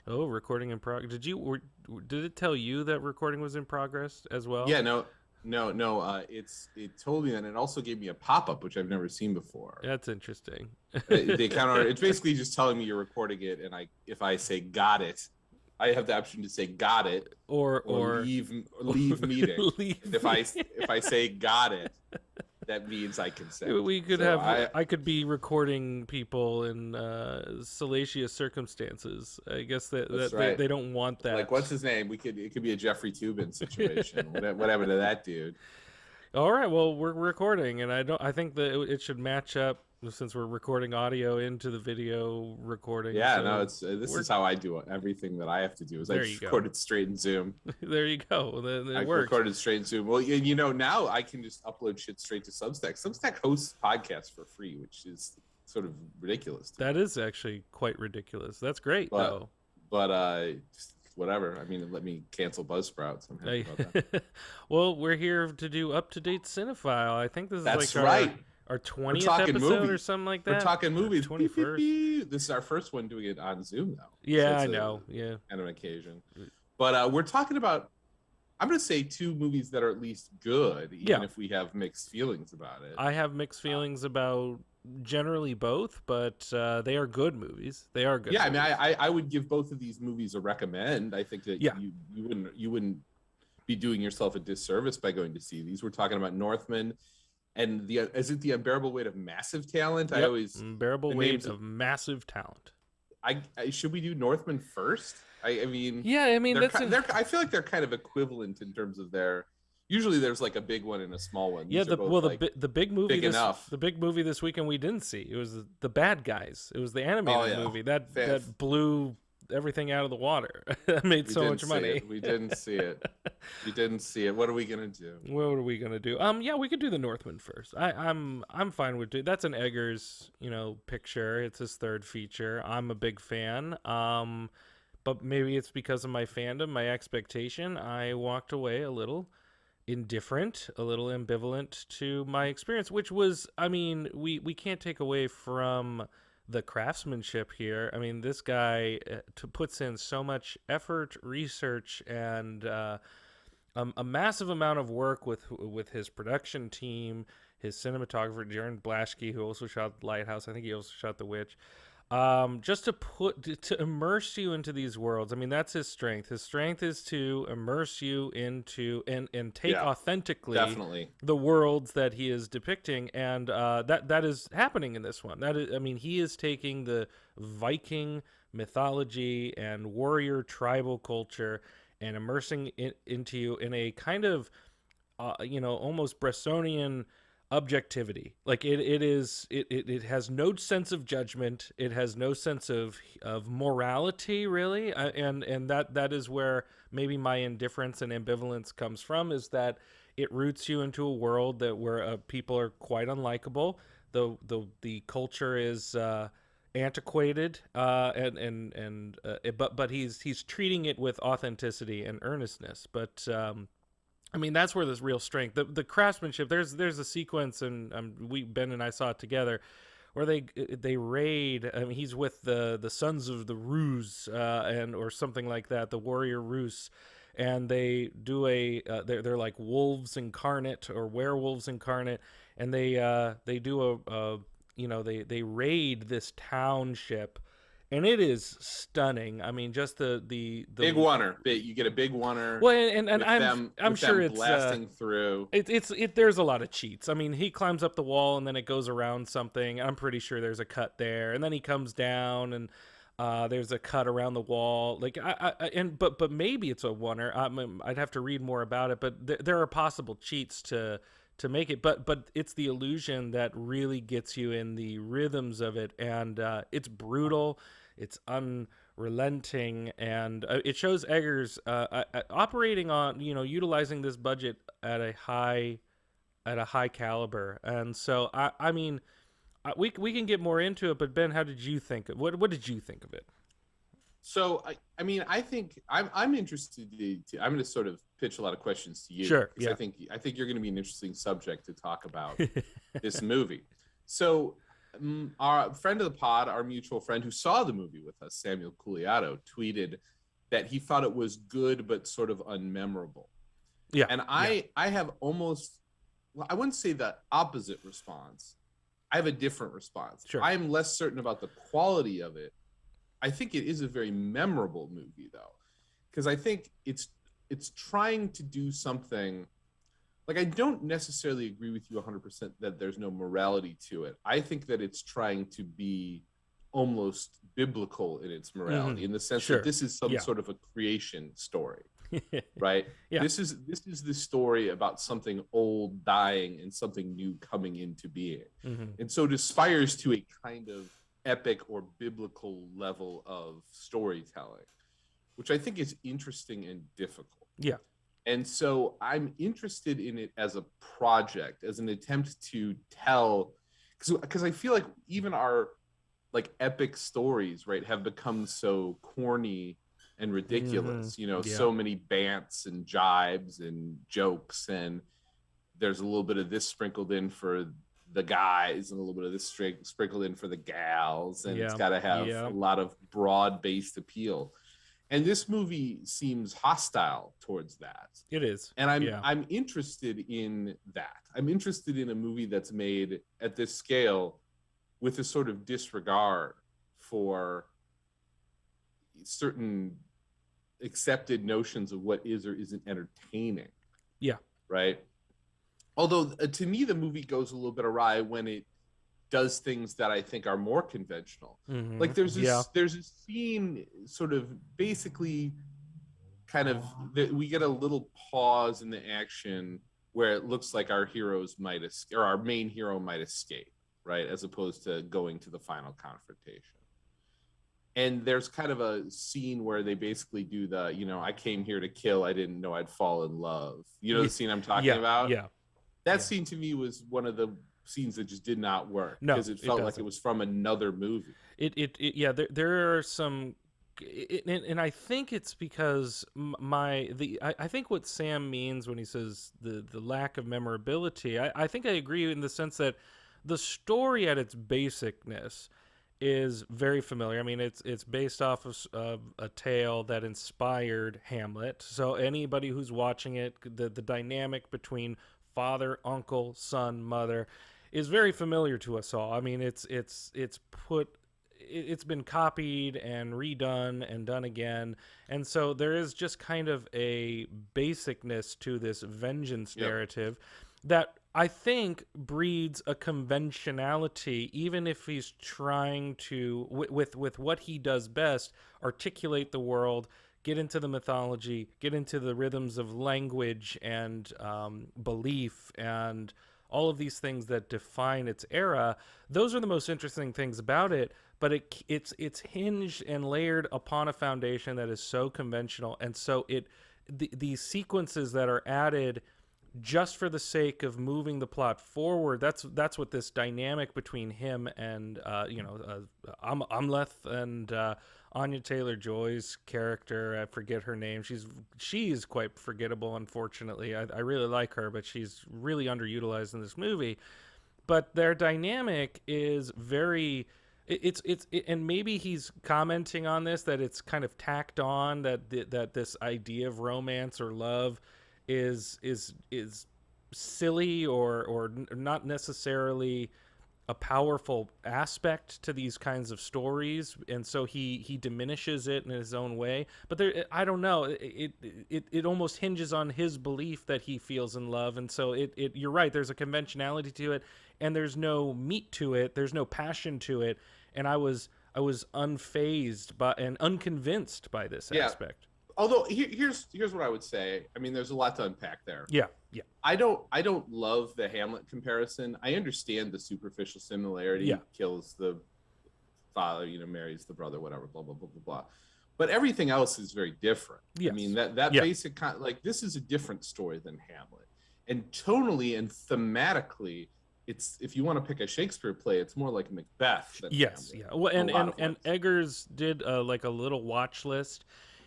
Oh, recording in progress. Did it tell you that recording was in progress as well? Yeah, no. It told me that, and it also gave me a pop up which I've never seen before. That's interesting. They kind of it's basically just telling me you're recording it, and if I say got it, I have the option to say got it or or or leave meeting. And leave if I say got it, that means I consent. we could So have I could be recording people in salacious circumstances. I guess that's that right. they don't want Like that. what's his name? It could be a Jeffrey Tubin situation. Whatever to that dude. All right, well, we're recording, and I think that it should match up since we're recording audio into the video recording. Yeah, no, So it's this we're is how I do it. Everything that I have to do is I there. You just go. record it straight in Zoom. There you go. I It works. record it straight in Zoom. Well, now I can just upload shit straight to Substack. Substack hosts podcasts for free, which is sort of ridiculous to That me. is actually quite ridiculous. That's great, But though. just whatever. I mean, let me cancel Buzzsprouts. I'm happy I, about that. well, we're here to do Up-to-Date Cinephile. I think this is like That's right. our We're 20th talking episode or movies. something like We're that, talking or movies. 21st. This is our first one doing it on Zoom, though. So Yeah, it's I a know. Yeah. kind of an occasion. But we're talking about, I'm going to say two movies that are at least good, even Yeah. if we have mixed feelings about it. I have mixed feelings about generally both, but they are good movies. They are good Yeah, I mean, movies. I would give both of these movies a recommend. I think that Yeah. you wouldn't be doing yourself a disservice by going to see these. We're talking about Northman and the is it the unbearable weight of massive talent? I Yep. always Unbearable the weight names. of massive talent. I should we do Northman first? I mean, Yeah, I mean that's an they're I feel like they're kind of equivalent in terms of their. Usually, there's like a big one and a small one. yeah. These are both like The big movie big this enough. the big movie this weekend we didn't see. It was the Bad Guys. It was the Oh animated yeah, movie that Fifth. blew everything out of the water. That made We so didn't much see money. it. We didn't see it. We didn't see it. What are we gonna do? What are we gonna do? Yeah, we could do the Northman first. I'm fine with it. That's an Eggers, picture. It's his third feature. I'm a big fan. But maybe it's because of my fandom, my expectation. I walked away a little indifferent, a little ambivalent to my experience, which was, I mean, we can't take away from the craftsmanship here. I mean, this guy puts in so much effort, research, and a massive amount of work with his production team, his cinematographer Jaron Blaschke, who also shot Lighthouse. I think he also shot The Witch. Just to immerse you into these worlds. I mean, that's his strength. His strength is to immerse you into and take Yeah, authentically definitely. the worlds that he is depicting, and that is happening in this one. That is, I mean, he is taking the Viking mythology and warrior tribal culture and immersing it into you in a kind of almost Bressonian objectivity. Like it has no sense of judgment. It has no sense of morality, really. And that is where maybe my indifference and ambivalence comes from, is that it roots you into a world that where people are quite unlikable. The culture is antiquated, but he's treating it with authenticity and earnestness. But I mean, that's where this real strength, the craftsmanship. There's a sequence, and Ben and I saw it together, where they raid. I mean, he's with the sons of the Ruse, and or something like that, the warrior Ruse, and they do they're like wolves incarnate or werewolves incarnate, and they do they raid this township, and it is stunning. I mean, just Big oneer. You get a big oneer well, and with I'm sure them it's blasting through. there's a lot of cheats. I mean, he climbs up the wall and then it goes around something. I'm pretty sure there's a cut there, and then he comes down and there's a cut around the wall. Like but maybe it's a oneer. I'd have to read more about it, but there are possible cheats to make it. But it's the illusion that really gets you in the rhythms of it, and it's brutal. It's unrelenting, and it shows Eggers operating on utilizing this budget at a high caliber. And so I mean, we can get more into it. But Ben, how did you think? What did you think of it? So I mean, I think I'm interested I'm going to sort of pitch a lot of questions to you Sure. because Yeah. I think you're going to be an interesting subject to talk about this movie. So Our friend of the pod, our mutual friend who saw the movie with us, Samuel Culiato, tweeted that he thought it was good but sort of unmemorable. Yeah, And yeah, I have almost, well, I wouldn't say the opposite response. I have a different response. sure. I am less certain about the quality of it. I think it is a very memorable movie though, because I think it's trying to do something. Like, I don't necessarily agree with you 100% that there's no morality to it. I think that it's trying to be almost biblical in its morality, in the sense that Sure. this is some Yeah. sort of a creation story, right? Yeah. This is the story about something old dying and something new coming into being. Hmm. And so it aspires to a kind of epic or biblical level of storytelling, which I think is interesting and difficult. Yeah. And so I'm interested in it as a project, as an attempt to tell, because I feel like even our like epic stories, right, have become so corny and Hmm. ridiculous. You know, Yeah. so many bants and jibes and jokes, and there's a little bit of this sprinkled in for the guys and a little bit of this sprinkled in for the gals, and it's Yeah. got to have a Yeah. lot of broad-based appeal. And this movie seems hostile towards that, It is. and I'm Yeah. I'm interested in that. I'm interested in a movie that's made at this scale with a sort of disregard for certain accepted notions of what is or isn't entertaining, Yeah. right? Although to me the movie goes a little bit awry when it does things that I think are more conventional. Hmm. Like there's Yeah. a scene sort of basically kind of that we get a little pause in the action where it looks like our heroes might escape, or our main hero might escape, right, as opposed to going to the final confrontation. And there's kind of a scene where they basically do the, you know, I came here to kill, I didn't know I'd fall in love. You know Yeah. the scene I'm talking Yeah. about? Yeah. That Yeah. scene to me was one of the scenes that just did not work No, because it it felt like it doesn't. was from another movie. Yeah, there are some, and I think it's because I think what Sam means when he says the lack of memorability, I think I agree in the sense that the story at its basicness is very familiar. I mean, it's based off of a tale that inspired Hamlet. So anybody who's watching it, the dynamic between father, uncle, son, mother is very familiar to us all. I mean, it's been copied and redone and done again. And so there is just kind of a basicness to this vengeance Yep. narrative that I think breeds a conventionality, even if he's trying to, with what he does best, articulate the world, get into the mythology, get into the rhythms of language and belief and all of these things that define its era. Those are the most interesting things about it. But it's hinged and layered upon a foundation that is so conventional, and so these sequences that are added just for the sake of moving the plot forward. That's what this dynamic between him and Amleth and Anya Taylor Joy's character. I forget her name. She's quite forgettable, unfortunately. I really like her, but she's really underutilized in this movie. But their dynamic is very and maybe he's commenting on this, that it's kind of tacked on, that this idea of romance or love is silly or not necessarily a powerful aspect to these kinds of stories, and so he diminishes it in his own way. But there, I don't know, it almost hinges on his belief that he feels in love, and so it you're right, there's a conventionality to it, and there's no meat to it, there's no passion to it, and I was unfazed by and unconvinced by this Yeah. aspect. Although here's what I would say. I mean, there's a lot to unpack there. Yeah, yeah, I don't love the Hamlet comparison. I understand the superficial yeah, similarity. Kills the father, you know, marries the brother, whatever, blah blah blah blah blah. But everything else is very different. I mean, yes, that yeah, basic like this is a different story than Hamlet, and tonally and thematically, it's, if you want to pick a Shakespeare play, it's more like Macbeth than yes, Hamlet yeah. Well, in a and lot and of and ways. Eggers did like a little watch list,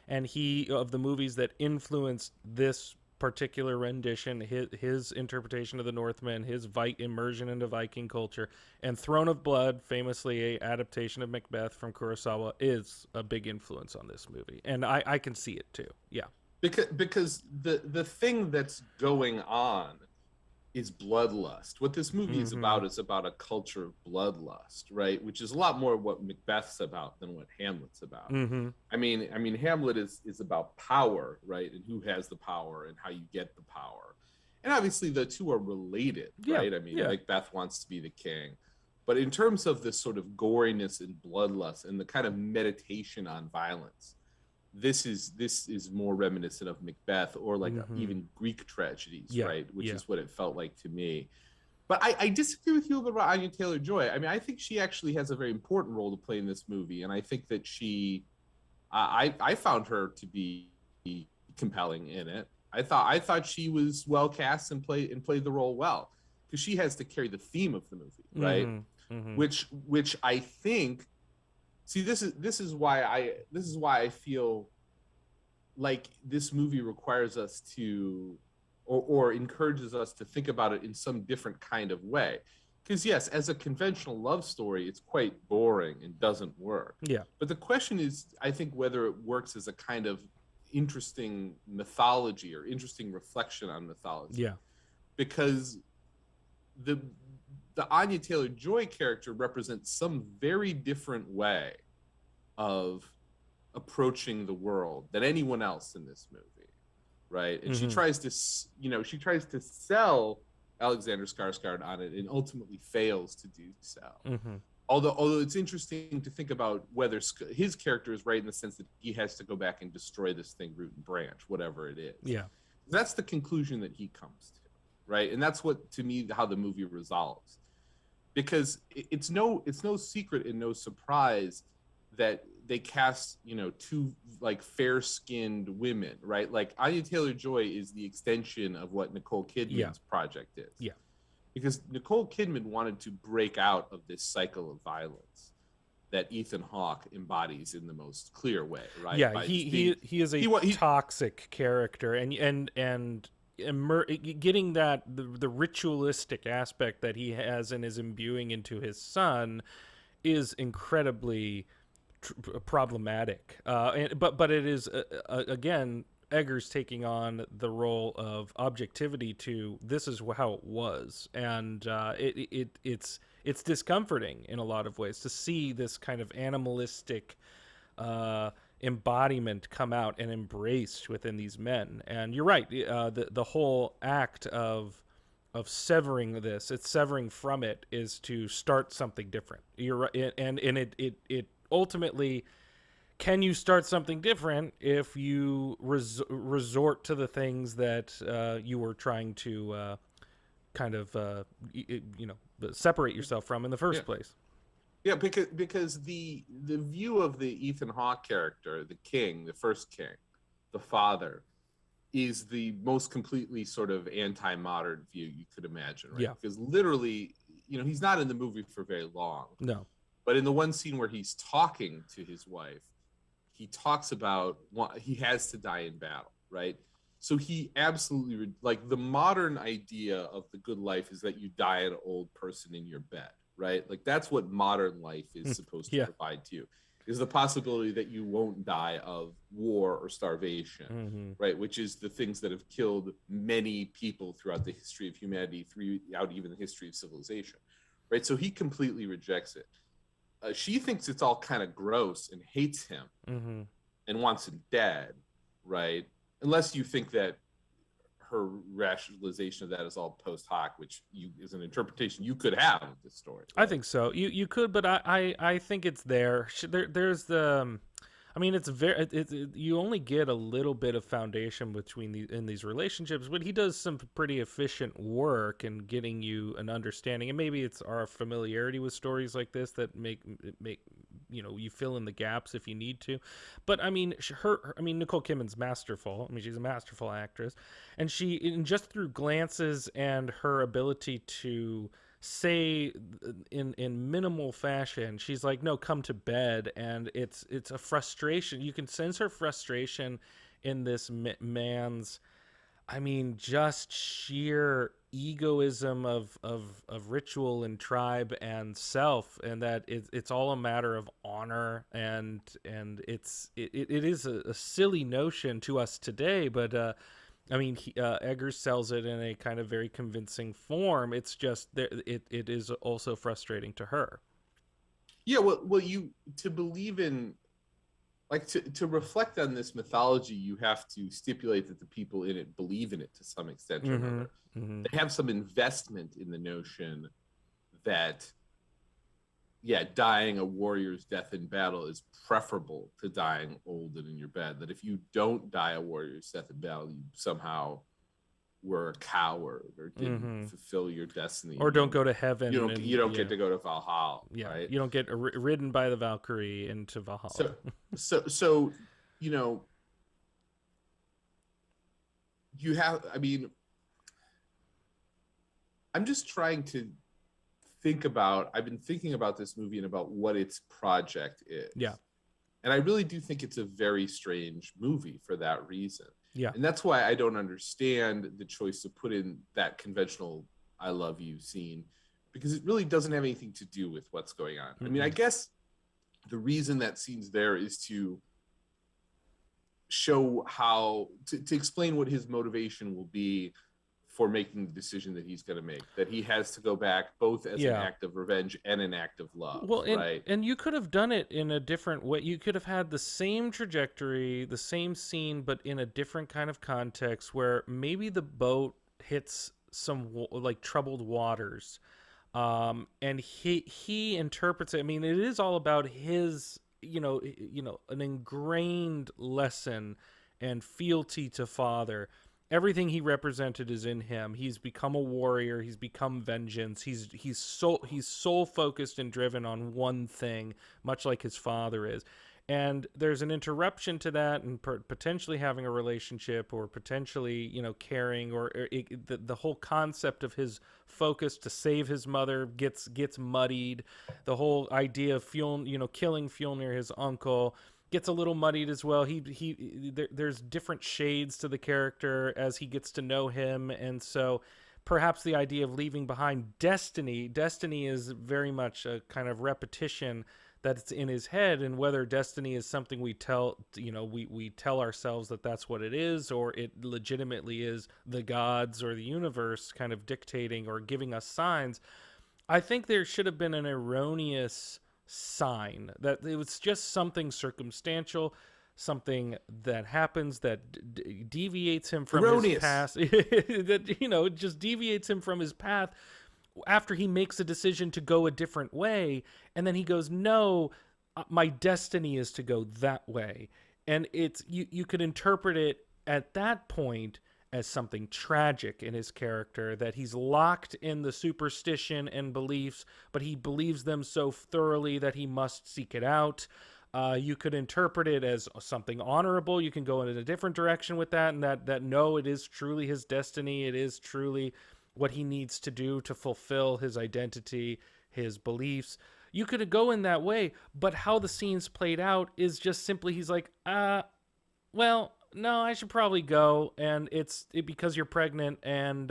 and he of the movies that influenced this particular rendition, his interpretation of the Northmen, his immersion into Viking culture, and Throne of Blood, famously a adaptation of Macbeth from Kurosawa, is a big influence on this movie, and I can see it too. Yeah. Because the thing that's going on is bloodlust. What this movie Mm-hmm. is about a culture of bloodlust, right? Which is a lot more what Macbeth's about than what Hamlet's about. Mm-hmm. I mean, Hamlet is about power, right? And who has the power and how you get the power. And obviously the two are related, Yeah. right? I mean, Yeah. Macbeth wants to be the king. But in terms of this sort of goriness and bloodlust and the kind of meditation on violence, this is more reminiscent of Macbeth or like Mm-hmm. even Greek tragedies, Yeah. right? Which Yeah. is what it felt like to me. But I disagree with you a little bit about Anya Taylor-Joy. I mean, I think she actually has a very important role to play in this movie, and I think that I found her to be compelling in it. I thought she was well cast and played the role well because she has to carry the theme of the movie, right? Mm-hmm. Mm-hmm. Which I think, see, this is why I feel like this movie requires us to, or encourages us to think about it in some different kind of way. Because yes, as a conventional love story, it's quite boring and doesn't work. Yeah. But the question is, I think, whether it works as a kind of interesting mythology or interesting reflection on mythology. Yeah. Because the the Anya Taylor Joy character represents some very different way of approaching the world than anyone else in this movie, right? And she Mm-hmm. tries to, she tries to sell Alexander Skarsgård on it, and ultimately fails to do so. Mm-hmm. Although it's interesting to think about whether his character is right in the sense that he has to go back and destroy this thing root and branch, whatever it is. Yeah. That's the conclusion that he comes to, right? And that's what, to me, how the movie resolves, because it's no secret and no surprise that they cast two like fair-skinned women, right? Like Anya Taylor-Joy is the extension of what Nicole Yeah. Kidman's project is, Yeah. because Nicole Kidman wanted to break out of this cycle of violence that Ethan Hawke embodies in the most clear way, right? Yeah. By He just being he is a he toxic character, and getting that the ritualistic aspect that he has and is imbuing into his son is incredibly problematic. But it is again Eggers taking on the role of objectivity to this is how it was, and it's discomforting in a lot of ways to see this kind of animalistic uh, embodiment come out and embraced within these men. And you're right, the whole act of severing this, it's severing from it, is to start something different. You're right, and it ultimately, can you start something different if you resort to the things that you were trying to kind of separate yourself from in the yeah first place? yeah because the view of the Ethan Hawke character, the king, the first king, the father, is the most completely sort of anti-modern view you could imagine, right? Yeah. Because literally, he's not in the movie for very long, No. but in the one scene where he's talking to his wife, he talks about he has to die in battle, right? So he absolutely, like, the modern idea of the good life is that you die an old person in your bed, right? Like that's what modern life is supposed to Yeah. provide to you, is the possibility that you won't die of war or starvation, Mm-hmm. right? Which is the things that have killed many people throughout the history of humanity, throughout even the history of civilization, right? So he completely rejects it. She thinks it's all kind of gross and hates him Mm-hmm. and wants him dead, right? Unless you think that her rationalization of that is all post hoc, which is an interpretation you could have of this story, I right? think so. You could, but I think it's there. There's the, I mean, it's very you only get a little bit of foundation in these relationships, but he does some pretty efficient work in getting you an understanding, and maybe it's our familiarity with stories like this that make you fill in the gaps if you need to. But I mean, Nicole Kidman's masterful. I mean, she's a masterful actress, and just through glances and her ability to say in minimal fashion, she's like, no, come to bed. And it's a frustration, you can sense her frustration in this man's I mean, just sheer egoism of ritual and tribe and self, and that it's all a matter of honor, and it is a silly notion to us today, but I mean, Eggers sells it in a kind of very convincing form. It's just it is also frustrating to her. Yeah, well, you to believe in like to reflect on this mythology, you have to stipulate that the people in it believe in it to some extent or Mm-hmm. another. Mm-hmm. They have some investment in the notion that dying a warrior's death in battle is preferable to dying old and in your bed. That if you don't die a warrior's death in battle, you somehow were a coward or didn't Mm-hmm. fulfill your destiny. Or don't go to heaven, You and don't get yeah. to go to Valhalla, Yeah, right? you don't get ridden by the Valkyrie into So Valhalla. so you know you have. I mean, I'm just trying to think about. I've been thinking about this movie and about what its project is. Yeah, And I really do think it's a very strange movie for that reason. yeah. And that's why I don't understand the choice to put in that conventional I love you scene, because it really doesn't have anything to do with what's going on. I mean, I Mm-mm. guess the reason that scene's there is to show how to explain what his motivation will be for making the decision that he's going to make, that he has to go back both as an Yeah. act of revenge and an act of love, Well, right? and you could have done it in a different way. You could have had the same trajectory, the same scene, but in a different kind of context where maybe the boat hits some like troubled waters, and he interprets it. I mean, it is all about his, an ingrained lesson and fealty to father. Everything he represented is in him. He's become a warrior. He's become vengeance. He's soul focused and driven on one thing, much like his father is. And there's an interruption to that, and potentially having a relationship, or potentially, caring, or the whole concept of his focus to save his mother gets muddied. The whole idea of killing Fjolnir, his uncle, gets a little muddied as well. There's different shades to the character as he gets to know him, and so perhaps the idea of leaving behind destiny is very much a kind of repetition that's in his head, and whether destiny is something we tell ourselves that that's what it is, or it legitimately is the gods or the universe kind of dictating or giving us signs. I think there should have been an erroneous sign that it was just something circumstantial, something that happens that deviates him from his Erroneous. past, that just deviates him from his path after he makes a decision to go a different way, and then he goes, no, my destiny is to go that way. And it's you could interpret it at that point as something tragic in his character, that he's locked in the superstition and beliefs, but he believes them so thoroughly that he must seek it out. You could interpret it as something honorable. You can go in a different direction with that, and that no, it is truly his destiny. It is truly what he needs to do to fulfill his identity, his beliefs. You could go in that way, but how the scenes played out is just simply he's like, well, no, I should probably go, and because you're pregnant, and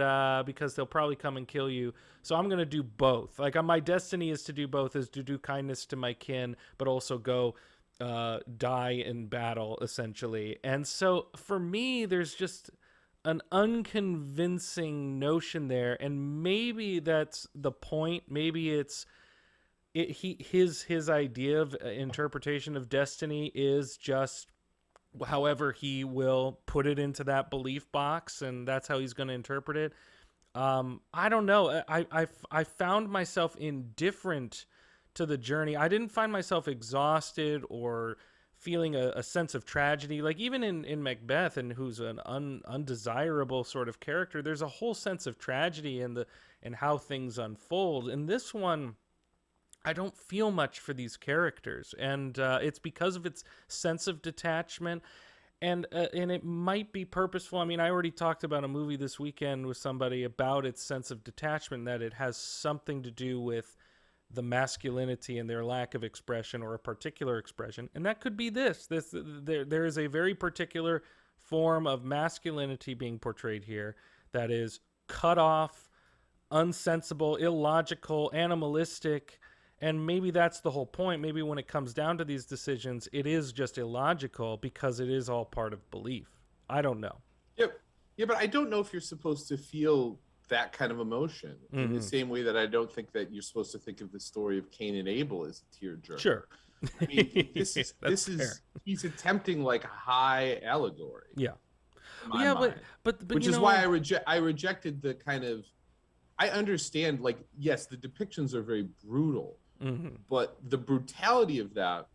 because they'll probably come and kill you. So I'm gonna do both. Like, my destiny is to do both, is to do kindness to my kin, but also go die in battle, essentially. And so for me, there's just an unconvincing notion there, and maybe that's the point. Maybe his idea of interpretation of destiny is just however he will put it into that belief box, and that's how he's going to interpret it. I don't know. I found myself indifferent to the journey. I didn't find myself exhausted or feeling a sense of tragedy. Like, even in Macbeth, and who's an undesirable sort of character, there's a whole sense of tragedy in how things unfold. In this one, I don't feel much for these characters, and it's because of its sense of detachment, and it might be purposeful. I mean, I already talked about a movie this weekend with somebody about its sense of detachment, that it has something to do with the masculinity and their lack of expression, or a particular expression, and that could be this. There is a very particular form of masculinity being portrayed here that is cut off, unsensible, illogical, animalistic. And maybe that's the whole point. Maybe when it comes down to these decisions, it is just illogical because it is all part of belief. I don't know. Yep. Yeah, but I don't know if you're supposed to feel that kind of emotion in the same way that I don't think that you're supposed to think of the story of Cain and Abel as a tearjerker. Sure. I mean, this is he's attempting like a high allegory. Yeah. In my Yeah, mind, but which is why I rejected the kind of. I understand, like, yes, the depictions are very brutal, but the brutality of that.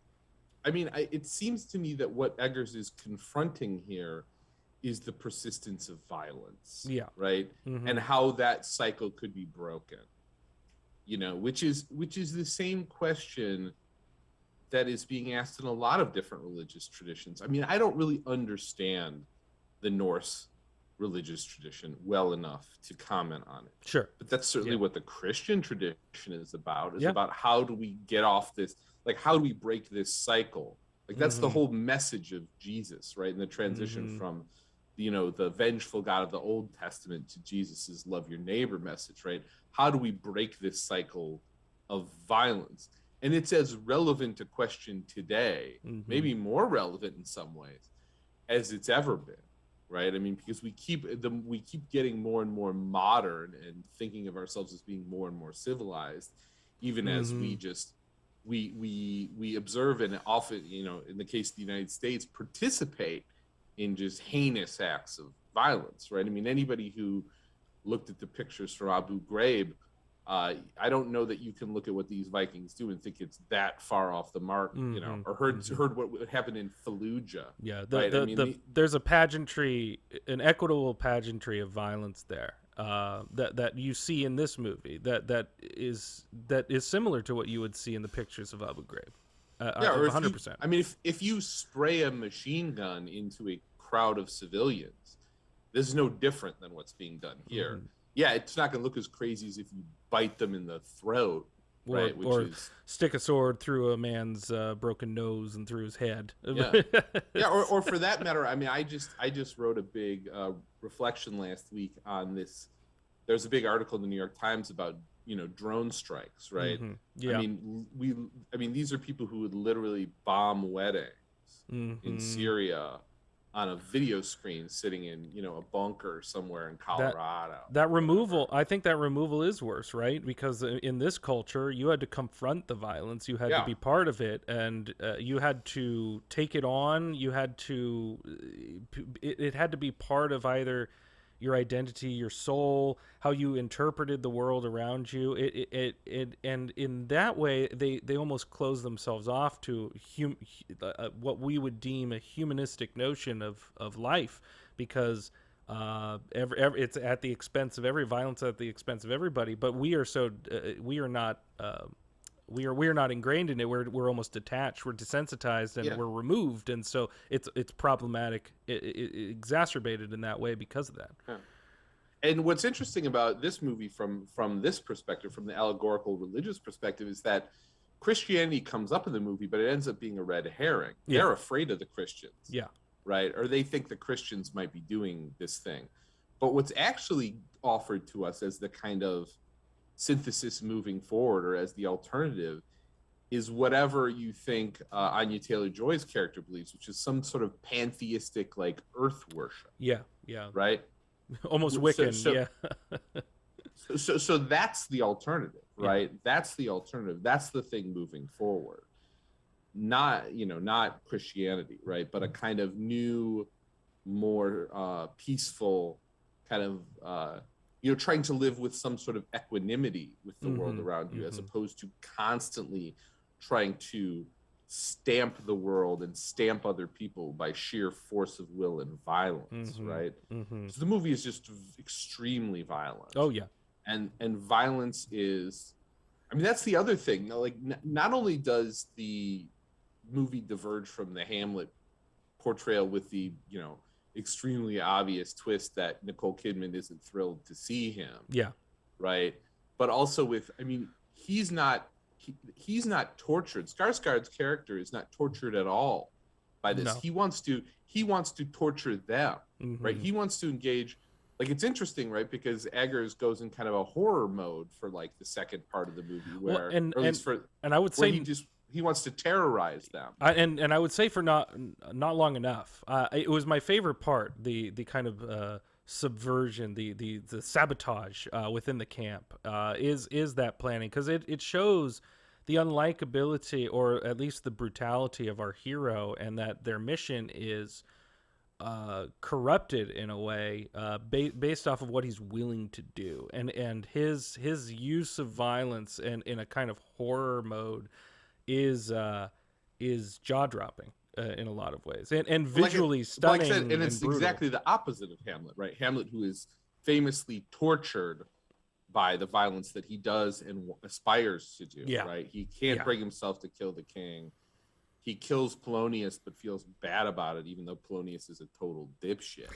I mean, it seems to me that what Eggers is confronting here is the persistence of violence. Yeah. Right. And how that cycle could be broken. You know, which is the same question that is being asked in a lot of different religious traditions. I mean, I don't really understand the Norse religious tradition well enough to comment on it. Sure. But that's certainly what the Christian tradition is about, about how do we get off this, like, how do we break this cycle? Like, that's the whole message of Jesus, right? And the transition from, you know, the vengeful God of the Old Testament to Jesus's love your neighbor message, right? How do we break this cycle of violence? And it's as relevant a question today, maybe more relevant in some ways, as it's ever been, right? I mean, because we keep getting more and more modern and thinking of ourselves as being more and more civilized, even as we observe and often, you know, in the case of the United States, participate in just heinous acts of violence, right? I mean, anybody who looked at the pictures from Abu Ghraib, I don't know that you can look at what these Vikings do and think it's that far off the mark, you know, or heard what happened in Fallujah. Yeah, right? There's a pageantry, an equitable pageantry of violence there that you see in this movie that is similar to what you would see in the pictures of Abu Ghraib. Yeah, or 100%. I mean, if you spray a machine gun into a crowd of civilians, this is no different than what's being done here. Yeah, it's not going to look as crazy as if you bite them in the throat, right? Or stick a sword through a man's broken nose and through his head. Yeah, yeah, or for that matter, I mean, I just wrote a big reflection last week on this. There's a big article in the New York Times about, you know, drone strikes, right? Yeah. I mean, these are people who would literally bomb weddings in Syria on a video screen sitting in, you know, a bunker somewhere in Colorado. That removal, I think that removal is worse, right? Because in this culture, you had to confront the violence, you had to be part of it, and you had to take it on. You had to, it had to be part of either your identity, your soul, how you interpreted the world around you. And in that way, they almost close themselves off to what we would deem a humanistic notion of life, because it's at the expense of violence at the expense of everybody. But we are not ingrained in it. We're almost detached. We're desensitized, and we're removed, and so it's problematic, exacerbated in that way because of that. Yeah. And what's interesting about this movie from this perspective, from the allegorical religious perspective, is that Christianity comes up in the movie, but it ends up being a red herring. They're afraid of the Christians. Yeah. Right? Or they think the Christians might be doing this thing. But what's actually offered to us as the kind of synthesis moving forward, or as the alternative, is whatever you think Anya Taylor-Joy's character believes, which is some sort of pantheistic, like, earth worship. Yeah, yeah. Right? Almost Wiccan, yeah. So that's the alternative, right? Yeah. That's the alternative. That's the thing moving forward. Not, you know, not Christianity, right? But a kind of new, more peaceful kind of, you know, trying to live with some sort of equanimity with the world around you, as opposed to constantly trying to stamp the world and stamp other people by sheer force of will and violence, right? So the movie is just extremely violent. Oh yeah. And violence is, I mean, that's the other thing. Like, not only does the movie diverge from the Hamlet portrayal with the, you know, extremely obvious twist that Nicole Kidman isn't thrilled to see him. Yeah. Right. But also with, I mean, he's not tortured. Skarsgård's character is not tortured at all by this. No. He wants to, he wants to torture them, right? Mm-hmm. He wants to engage. Like, it's interesting, right? Because Eggers goes in kind of a horror mode for like the second part of the movie, Well, where, or at least for and I would where say, he wants to terrorize them. and I would say for not long enough. It was my favorite part, the kind of subversion, the sabotage within the camp is that planning, because it shows the unlikability, or at least the brutality of our hero, and that their mission is corrupted in a way based off of what he's willing to do, and his use of violence and in a kind of horror mode is jaw dropping in a lot of ways, and visually Like I said, stunning and and it's brutal. exactly the opposite of Hamlet, right? Hamlet, who is famously tortured by the violence that he does and aspires to do, Yeah, right? He can't yeah, bring himself to kill the king. He kills Polonius, but feels bad about it, even though Polonius is a total dipshit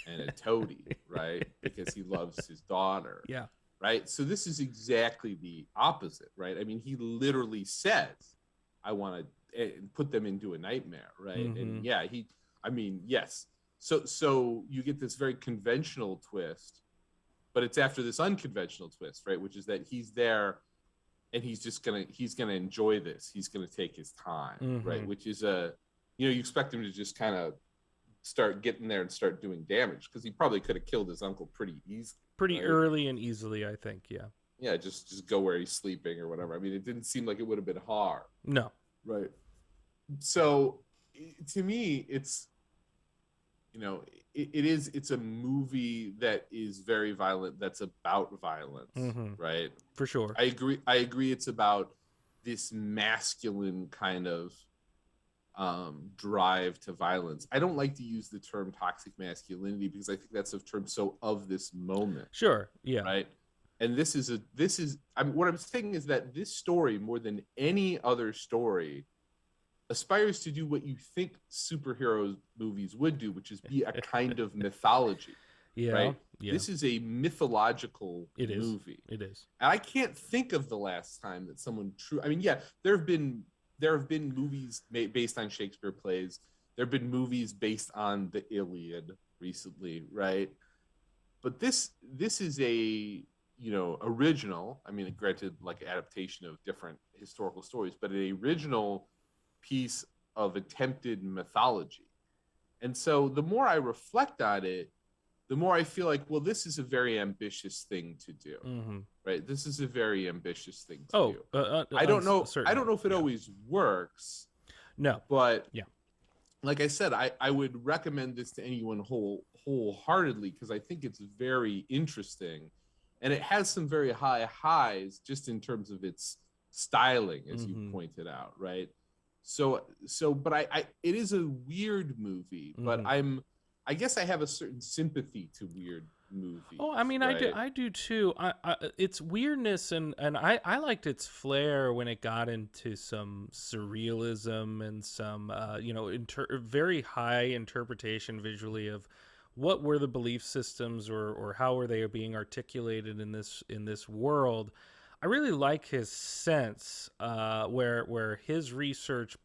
and a toady, right? Because he loves his daughter, yeah. right? So this is exactly the opposite, right? I mean, he literally says, I want to put them into a nightmare, right? Mm-hmm. And yeah, I mean, yes. So you get this very conventional twist, but it's after this unconventional twist, right? Which is that he's there and he's gonna enjoy this. He's gonna take his time, Mm-hmm. right? Which is you expect him to just kind of start getting there and start doing damage, because he probably could have killed his uncle pretty easily, Pretty right? early and easily, I think. Yeah. Yeah, just go where he's sleeping or whatever. I mean, it didn't seem like it would have been hard, No. right? So to me, it's it's a movie that is very violent, that's about violence, Mm-hmm. right? For sure. I agree it's about this masculine kind of drive to violence. I don't like to use the term toxic masculinity, because I think that's a term so of this moment, Sure. Yeah. right? And what I'm saying is that this story, more than any other story, aspires to do what you think superhero movies would do, which is be a kind of mythology, Yeah. right? Yeah. This is a mythological It is. movie. It is. And I can't think of the last time that someone I mean, yeah, there have been movies based on Shakespeare plays. There have been movies based on the Iliad recently, right? But this is a original. I mean, granted, like adaptation of different historical stories, but an original piece of attempted mythology. And so the more I reflect on it, the more I feel like, well, this is a very ambitious thing to do, Mm-hmm. right? This is a very ambitious thing to Oh, do. I don't know if it always works, No. but Yeah. like I said, I would recommend this to anyone wholeheartedly, because I think it's very interesting, and it has some very high highs just in terms of its styling, as you Mm-hmm. pointed out, right? But it is a weird movie, but Mm-hmm. I guess I have a certain sympathy to weird movies. Oh, I mean, right? I do too. It's weirdness, and I liked its flair when it got into some surrealism and some, very high interpretation visually of what were the belief systems, or how were they being articulated in this world. I really like his sense, where his research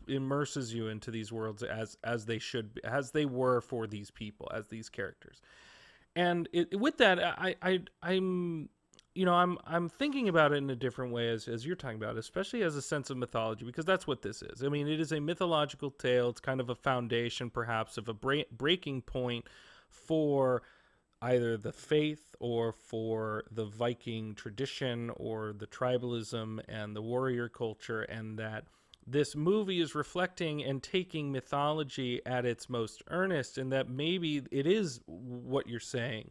immerses you into these worlds as they should be, as they were for these people, as these characters. And with that, I'm thinking about it in a different way, as you're talking about, especially as a sense of mythology, because that's what this is. I mean, it is a mythological tale. It's kind of a foundation, perhaps, of a breaking point for either the faith, or for the Viking tradition, or the tribalism and the warrior culture, and that this movie is reflecting and taking mythology at its most earnest, and that maybe it is what you're saying,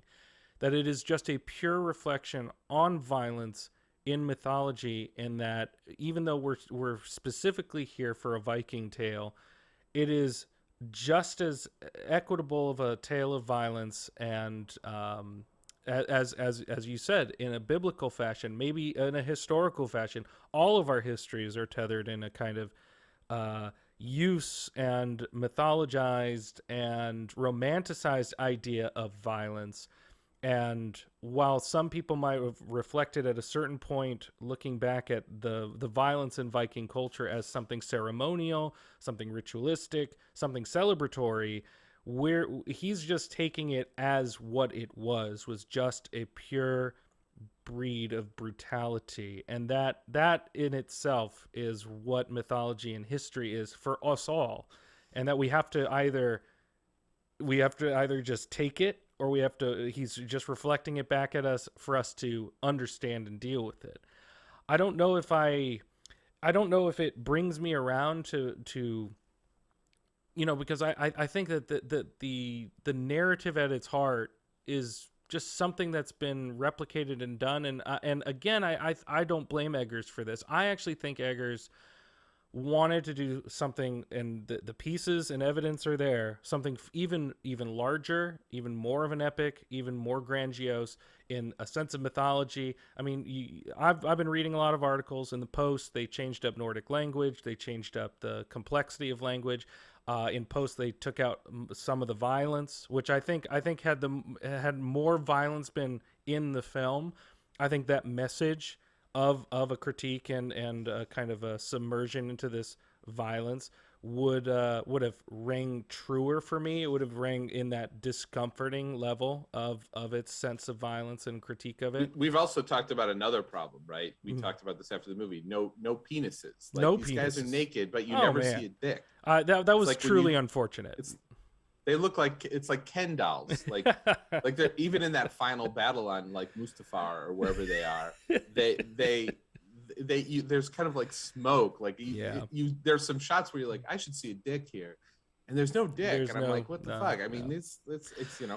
that it is just a pure reflection on violence in mythology, and that even though we're specifically here for a Viking tale, it is just as equitable of a tale of violence, and as you said, in a biblical fashion, maybe in a historical fashion. All of our histories are tethered in a kind of use and mythologized and romanticized idea of violence, And while some people might have reflected at a certain point, looking back at the violence in Viking culture as something ceremonial, something ritualistic, something celebratory, where he's just taking it as what it was just a pure breed of brutality, and that in itself is what mythology and history is for us all, and that we have to either just take it, or we have to he's just reflecting it back at us for us to understand and deal with it. I don't know if it brings me around to because I think that the narrative at its heart is just something that's been replicated and done, and again, I don't blame Eggers for this. I actually think Eggers wanted to do something, and the pieces and evidence are there, something even larger, even more of an epic, even more grandiose in a sense of mythology. I mean, I've been reading a lot of articles in the Post. They changed up Nordic language, they changed up the complexity of language. In Post, they took out some of the violence, which I think had more violence been in the film, I think that message of a critique and kind of a submersion into this violence would have rang truer for me. It would have rang in that discomforting level of its sense of violence and critique of it. We've also talked about another problem, right? We Mm. talked about this after the movie. No penises. Like No these guys are penises. naked, but you Oh never see man, a dick. that It's was like when truly you unfortunate. it's they look like it's like Ken dolls. Like they're even in that final battle on like Mustafar or wherever they are. There's kind of like smoke. Like Yeah. there's some shots where you're like, I should see a dick here, and there's no dick, There's and I'm no like, what the no fuck? I mean, no. it's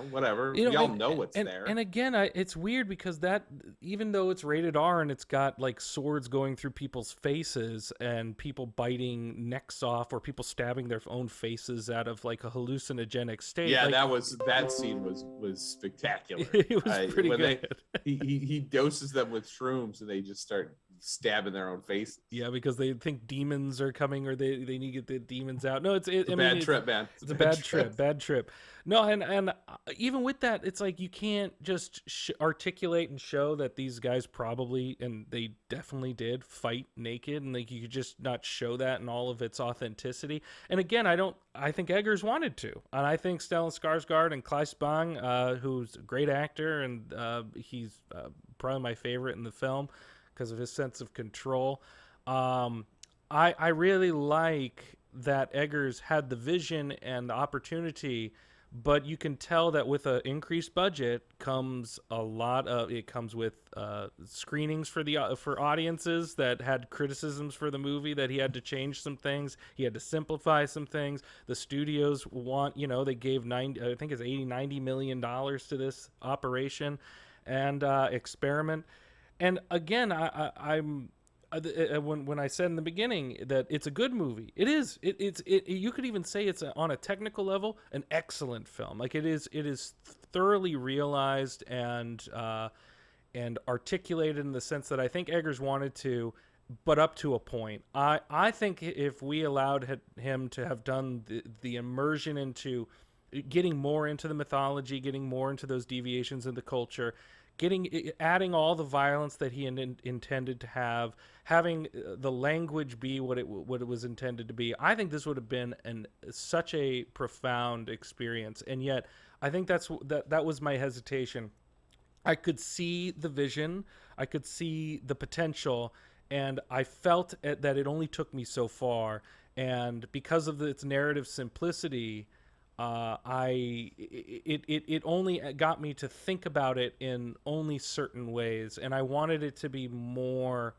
whatever. You know, We all and know what's and there. and again, it's weird because that, even though it's rated R and it's got like swords going through people's faces and people biting necks off, or people stabbing their own faces out of like a hallucinogenic state, Yeah, like that scene was spectacular. it was pretty When good. he doses them with shrooms and they just start stabbing their own faces. Yeah, because they think demons are coming, or they need to get the demons out. No, It's a I mean, bad trip, man. it's a bad trip, bad trip. No, and even with that, it's like you can't just articulate and show that these guys probably, and they definitely did, fight naked, and like you could just not show that in all of its authenticity. And again, I think Eggers wanted to, and I think Stellan Skarsgård and Klaus Bang, who's a great actor, and he's probably my favorite in the film because of his sense of control. I really like that Eggers had the vision and the opportunity, but you can tell that with an increased budget comes it comes with screenings for audiences that had criticisms for the movie, that he had to change some things, he had to simplify some things. The studios they gave 90, I think it's 80-90 million dollars to this operation and experiment. And again, I'm when I said in the beginning that it's a good movie, it is. You could even say it's on a technical level an excellent film. Like it is thoroughly realized and articulated in the sense that I think Eggers wanted to, but up to a point. I think if we allowed him to have done the immersion into getting more into the mythology, getting more into those deviations in the culture, adding all the violence that he intended to have, having the language be what it was intended to be, I think this would have been such a profound experience. And yet I think that was my hesitation. I could see the vision, I could see the potential, and I felt that it only took me so far. And because of its narrative simplicity, it only got me to think about it in only certain ways, and I wanted it to be more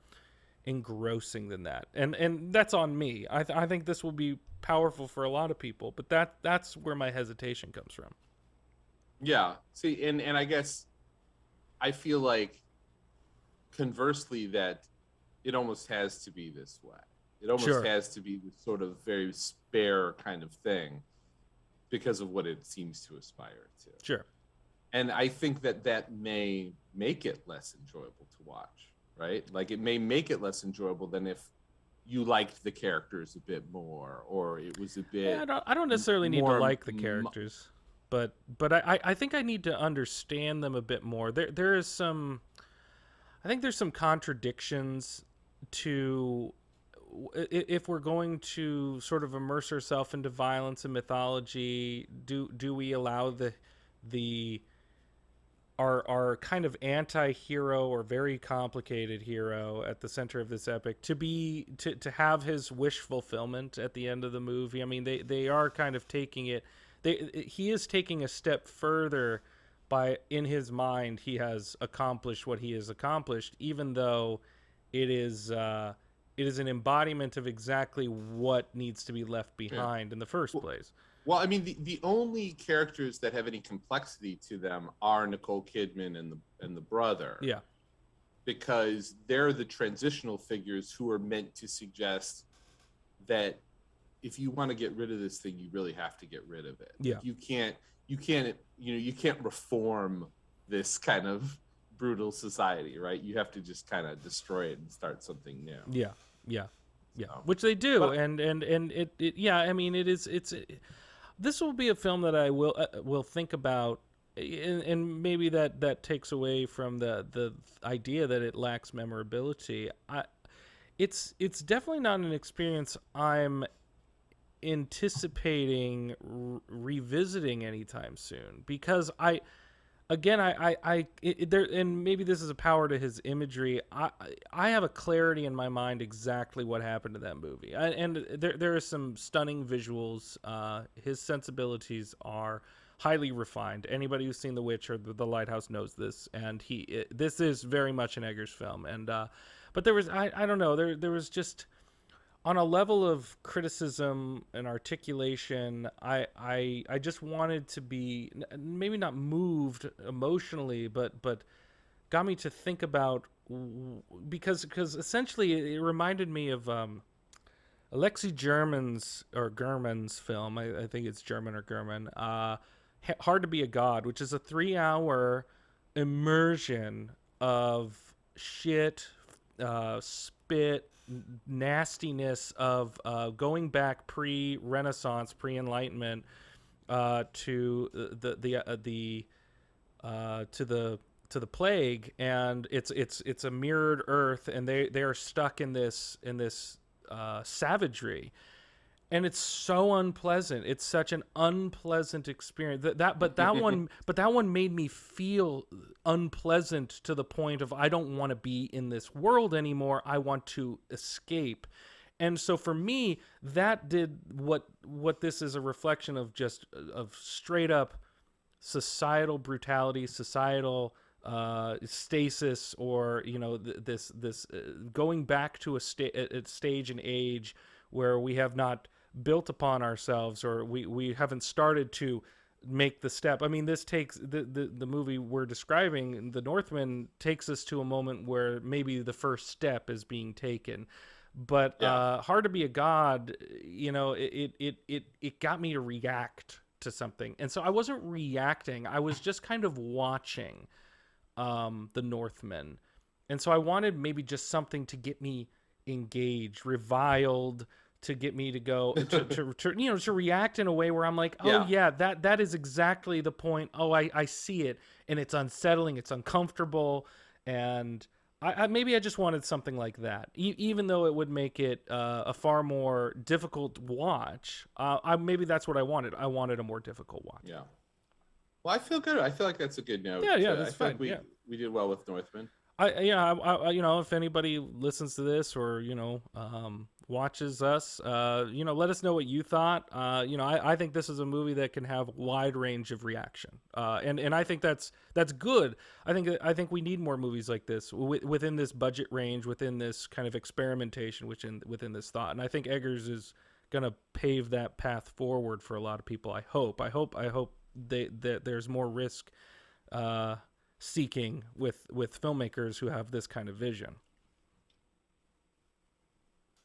engrossing than that. And that's on me. I think this will be powerful for a lot of people, but that's where my hesitation comes from. Yeah. See, and I guess I feel like conversely that it almost has to be this way. It almost Sure. has to be this sort of very spare kind of thing because of what it seems to aspire to. Sure. And I think that may make it less enjoyable to watch, right? Like it may make it less enjoyable than if you liked the characters a bit more, or it was a bit Yeah, I don't necessarily need to more like the characters. but I think I need to understand them a bit more. There is some, I think there's some contradictions to, if we're going to sort of immerse ourselves into violence and mythology, do we allow the our kind of anti-hero or very complicated hero at the center of this epic to have his wish fulfillment at the end of the movie? I mean, they are kind of taking it, he is taking a step further by, in his mind, he has accomplished what he has accomplished, even though it is it is an embodiment of exactly what needs to be left Yeah. behind in the first place. Well, I mean, the only characters that have any complexity to them are Nicole Kidman and the brother. Yeah. Because they're the transitional figures who are meant to suggest that if you want to get rid of this thing, you really have to get rid of it. Yeah. You can't, you can't reform this kind of brutal society, right? You have to just kind of destroy it and start something new. Yeah. Yeah. Yeah. Which they do. But, and yeah, I mean, this will be a film that I will think about, and maybe that takes away from the idea that it lacks memorability. It's definitely not an experience I'm anticipating revisiting anytime soon, because there, and maybe this is a power to his imagery. I have a clarity in my mind exactly what happened to that movie, and there are some stunning visuals. His sensibilities are highly refined. Anybody who's seen The Witch or The Lighthouse knows this, and this is very much an Eggers film. And but there was, I don't know, there was just, on a level of criticism and articulation, I just wanted to be maybe not moved emotionally, but got me to think about, because essentially it reminded me of Alexei German's film. I think it's German or German. Hard to Be a God, which is a 3-hour immersion of shit, spit, nastiness of going back pre-Renaissance, pre-Enlightenment, to the to the plague, and it's a mirrored Earth, and they are stuck in this savagery, and it's so unpleasant. It's such an unpleasant experience. But that one made me feel unpleasant to the point of, I don't want to be in this world anymore. I want to escape. And so for me, that did what this is a reflection of, just of straight up societal brutality, societal stasis, or this going back to a stage and age where we have not built upon ourselves, or we haven't started to make the step. I mean, this takes the movie we're describing, The Northman, takes us to a moment where maybe the first step is being taken. But Hard to Be a God, it got me to react to something. And so I wasn't reacting, I was just kind of watching The Northman. And so I wanted maybe just something to get me engaged, reviled, to get me to go to react in a way where I'm like, oh yeah, that is exactly the point. Oh, I see it, and it's unsettling, it's uncomfortable, and I maybe I just wanted something like that, even though it would make it a far more difficult watch. Maybe that's what I wanted. I wanted a more difficult watch. Yeah. Well, I feel good. I feel like that's a good note. Yeah, that's fine. Like we did well with Northman. I if anybody listens to this, or watches us, let us know what you thought. I think this is a movie that can have a wide range of reaction, and I think that's good. I think we need more movies like this within this budget range, within this kind of experimentation, within this thought. And I think Eggers is gonna pave that path forward for a lot of people. I hope that there's more risk seeking with filmmakers who have this kind of vision.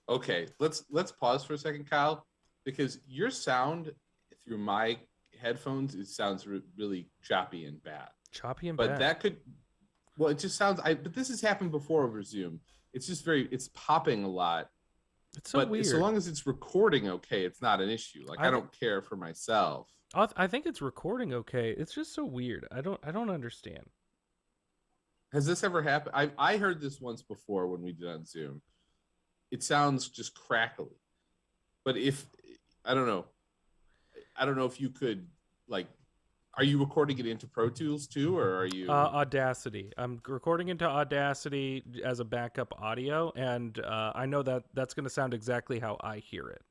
Okay, let's pause for a second, Kyle, because your sound through my headphones, it sounds really choppy and bad. Choppy and but bad. That could, well, it just sounds. But this has happened before over Zoom. It's just it's popping a lot. It's so weird. So long as it's recording okay, it's not an issue. Like I don't care for myself. I think it's recording okay. It's just so weird. I don't understand. Has this ever happened? I heard this once before when we did on Zoom. It sounds just crackly. But if I don't know, I don't know if you could like, are you recording it into Pro Tools too, or are you? Audacity. I'm recording into Audacity as a backup audio, and I know that that's going to sound exactly how I hear it.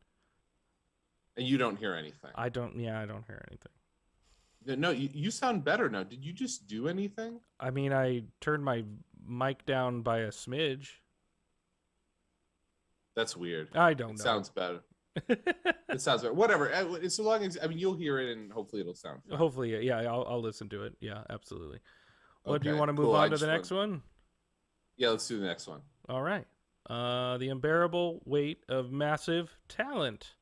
And you don't hear anything. I don't. Yeah, I don't hear anything. No, you sound better now. Did you just do anything? I mean, I turned my mic down by a smidge. That's weird. I don't It know. sounds better. It sounds better. Whatever. So long as I mean, you'll hear it, and hopefully it'll sound fine. Hopefully, yeah. I'll listen to it. Yeah, absolutely. What do you Okay, want to move cool. I on to the just next want. one? Yeah, let's do the next one. All right. The unbearable weight of massive talent.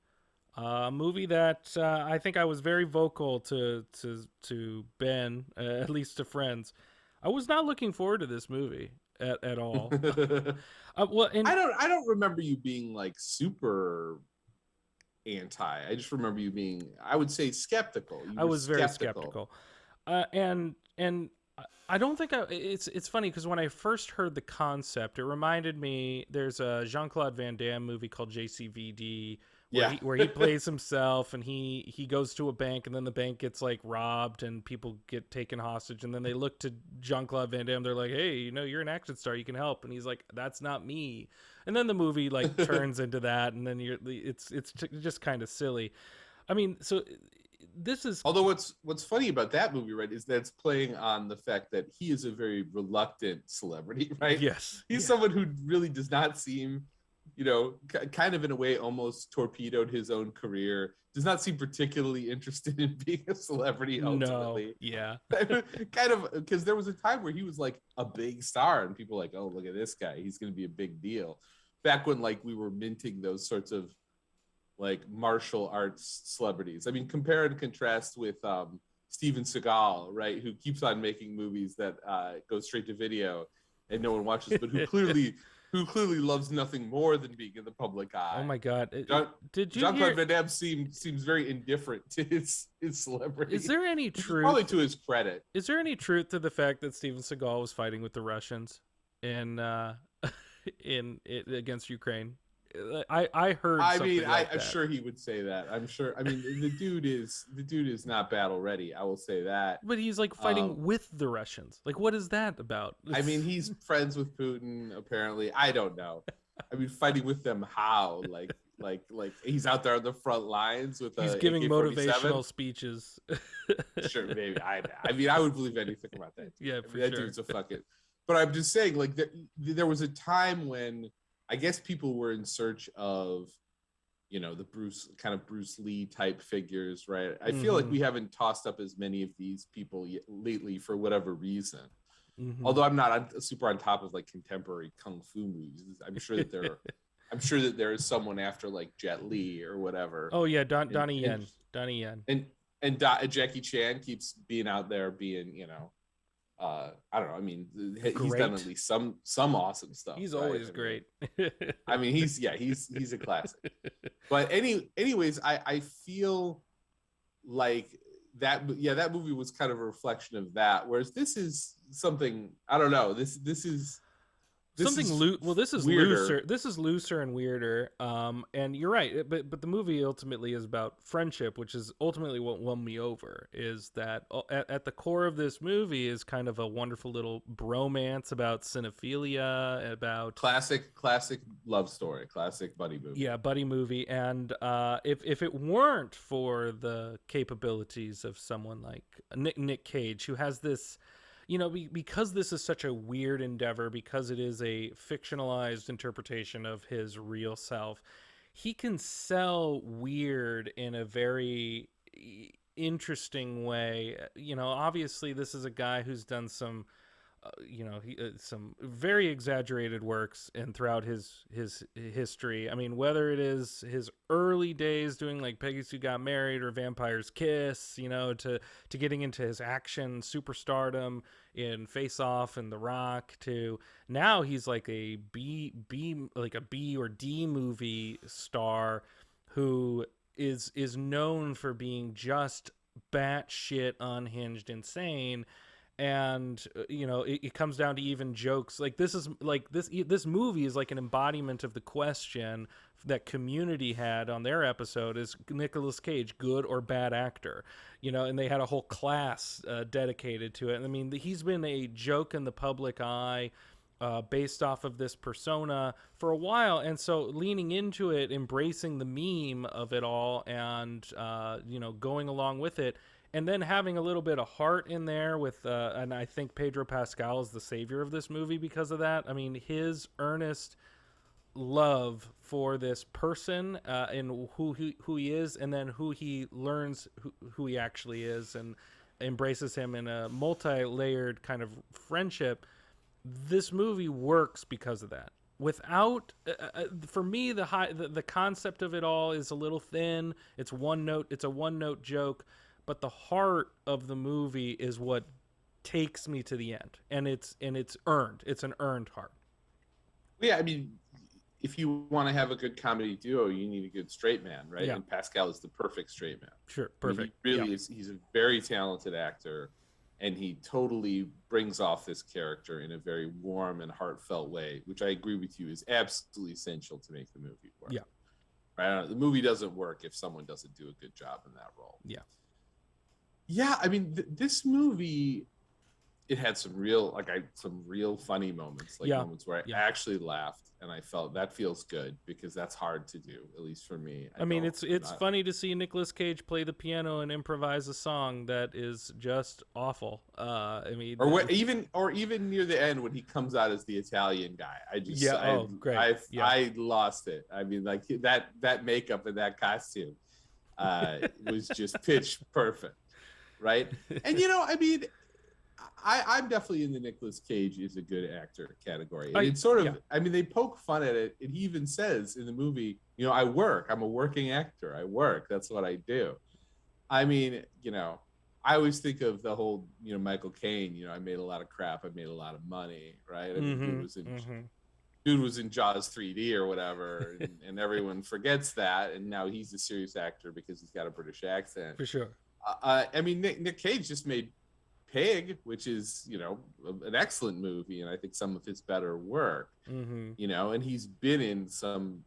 A movie that I think I was very vocal to Ben, at least to friends. I was not looking forward to this movie at all. Well, and I don't remember you being like super anti. I just remember you being, I would say, skeptical. You I were was very skeptical. skeptical. And I don't think it's funny because when I first heard the concept, it reminded me. There's a Jean-Claude Van Damme movie called JCVD Yeah. where he plays himself and he goes to a bank and then the bank gets like robbed and people get taken hostage and then they look to Jean-Claude Van Damme. They're like, hey, you know, you're an action star, you can help, and he's like, that's not me. And then the movie like turns into that, and then it's just kind of silly. I mean, so this is Although what's funny about that movie, right, is that it's playing on the fact that he is a very reluctant celebrity, right? yes, He's yeah. someone who really does not seem, kind of in a way almost torpedoed his own career. Does not seem particularly interested in being a celebrity No, ultimately. yeah. Kind of, because there was a time where he was like a big star and people were like, oh, look at this guy, he's going to be a big deal. Back when like we were minting those sorts of like martial arts celebrities. I mean, compare and contrast with Steven Seagal, right, who keeps on making movies that go straight to video and no one watches, but who clearly loves nothing more than being in the public Oh eye. my god. Jean, Did you Jean-Claude hear Van Damme seems very indifferent to his is celebrity, there any which is probably truth to his credit. is there any truth to the fact that Steven Seagal was fighting with the Russians in against Ukraine? I heard I mean, something like I'm that. sure he would say that. I'm sure. I mean, the dude is not battle ready. I will say that. But he's like Um, fighting with the Russians. Like what is that about? I mean, he's friends with Putin, apparently. I don't know. I mean, fighting with them how? Like he's out there on the front lines with He's a giving AK-47. motivational speeches. Sure, maybe. I mean, I would believe anything about that dude. Yeah, I for mean, that sure. dude's a fucking. But I'm just saying, like, there was a time when I guess people were in search of, the Bruce Lee type figures, right? I feel like Mhm. we haven't tossed up as many of these people lately for whatever reason. Mhm. Although I'm not super on top of like contemporary kung fu movies. I'm sure that there is someone after like Jet Li or whatever, Oh yeah, and Donnie and Yen. Donnie Yen. and Jackie Chan keeps being out there being, I don't know. I mean, he's done at Great. least some awesome stuff, He's right? always great. I mean, he's a classic. But anyways, I feel like that movie was kind of a reflection of that. Whereas this is something, I don't know. This Something is loose. Well, this is weirder. looser. This is looser and weirder. And you're right. But the movie ultimately is about friendship, which is ultimately what won me over. Is that at the core of this movie is kind of a wonderful little bromance about cinephilia, about Classic love story, classic buddy movie. yeah, buddy movie. And if it weren't for the capabilities of someone like Nick Cage, who has this, because this is such a weird endeavor, because it is a fictionalized interpretation of his real self, he can sell weird in a very interesting way. Obviously, this is a guy who's done some very exaggerated works and throughout his history. I mean, whether it is his early days doing like Peggy Sue Got Married or Vampire's Kiss, to getting into his action superstardom in Face Off and The Rock, to now he's like a B or D movie star who is known for being just batshit unhinged insane. And it comes down to even jokes like this is like this movie is like an embodiment of the question that Community had on their episode: is Nicolas Cage good or bad actor? And they had a whole class dedicated to it. And I mean, he's been a joke in the public eye, based off of this persona for a while. And so leaning into it, embracing the meme of it all, and going along with it, and then having a little bit of heart in there with and I think Pedro Pascal is the savior of this movie because of that. I mean, his earnest love for this person, and who he is, and then who he learns who he actually is, and embraces him in a multi-layered kind of friendship. This movie works because of that. Without, for me, the concept of it all is a little thin. It's one note. It's a one note joke, but the heart of the movie is what takes me to the end, and it's earned. It's an earned heart. Yeah, I mean, if you want to have a good comedy duo, you need a good straight man, right? Yeah. And Pascal is the perfect straight man. Sure, I mean, perfect. he really is. He's a very talented actor, and he totally brings off this character in a very warm and heartfelt way, which I agree with you is absolutely essential to make the movie work. Yeah. Right? The movie doesn't work if someone doesn't do a good job in that role. Yeah. Yeah, I mean, this movie, it had some real funny moments, like moments where I actually laughed, and I felt that feels good, because that's hard to do, at least for me. I mean, it's funny to see Nicolas Cage play the piano and improvise a song that is just awful. I mean, even near the end when he comes out as the Italian guy, great. I lost it. I mean, like that makeup and that costume was just pitch perfect, right? And I mean, I'm definitely in the Nicolas Cage is a good actor category. And it's sort of, I mean, they poke fun at it. And he even says in the movie, I work. I'm a working actor. I work. That's what I do. I mean, I always think of the whole, Michael Caine, I made a lot of crap. I made a lot of money, right? I mean, dude was in Jaws 3D or whatever. and everyone forgets that. And now he's a serious actor because he's got a British accent. For sure. I mean, Nick Cage just made Pig, which is an excellent movie, and I think some of his better work. And he's been in some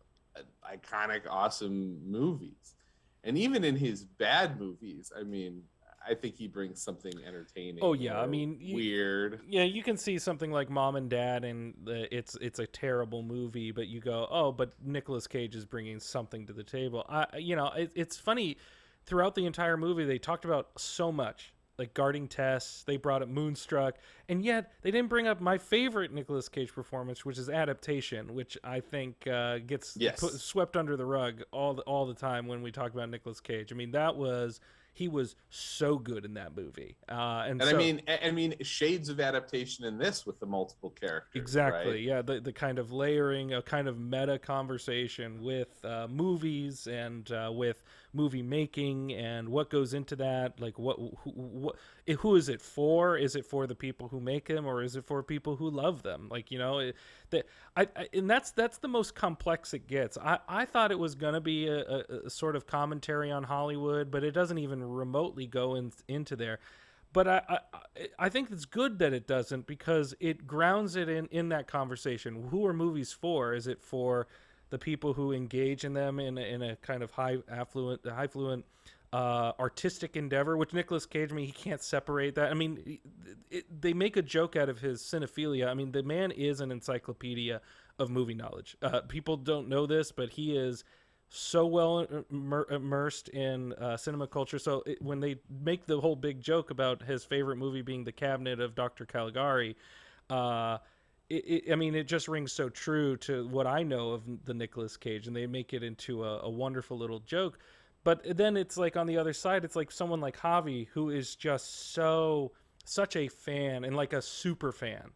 iconic, awesome movies, and even in his bad movies, I mean, I think he brings something entertaining. Oh yeah, I mean, weird. Yeah, you can see something like Mom and Dad, and it's a terrible movie, but you go, oh, but Nicolas Cage is bringing something to the table. It's funny. Throughout the entire movie, they talked about so much, like Guarding Tess. They brought up Moonstruck, and yet they didn't bring up my favorite Nicolas Cage performance, which is Adaptation, which I think gets swept under the rug all the time when we talk about Nicolas Cage. I mean, he was so good in that movie, and so, I mean, shades of Adaptation in this with the multiple characters. Exactly, right? Yeah, the kind of layering, a kind of meta conversation with movies, and with movie making, and what goes into that. Like, who is it for? Is it for the people who make them, or is it for people who love them? Like, and that's the most complex it gets. I thought it was gonna be a sort of commentary on Hollywood, but it doesn't even remotely go into there. But I think it's good that it doesn't, because it grounds it in that conversation. Who are movies for? Is it for the people who engage in them in a kind of high fluent artistic endeavor, which Nicolas Cage, I mean, he can't separate that. I mean, they make a joke out of his cinephilia. I mean, the man is an encyclopedia of movie knowledge. People don't know this, but he is so well immersed in cinema culture. So when they make the whole big joke about his favorite movie being The Cabinet of Dr. Caligari, I mean, it just rings so true to what I know of the Nicolas Cage, and they make it into a wonderful little joke. But then it's like on the other side, it's like someone like Javi, who is just such a fan, and like a super fan,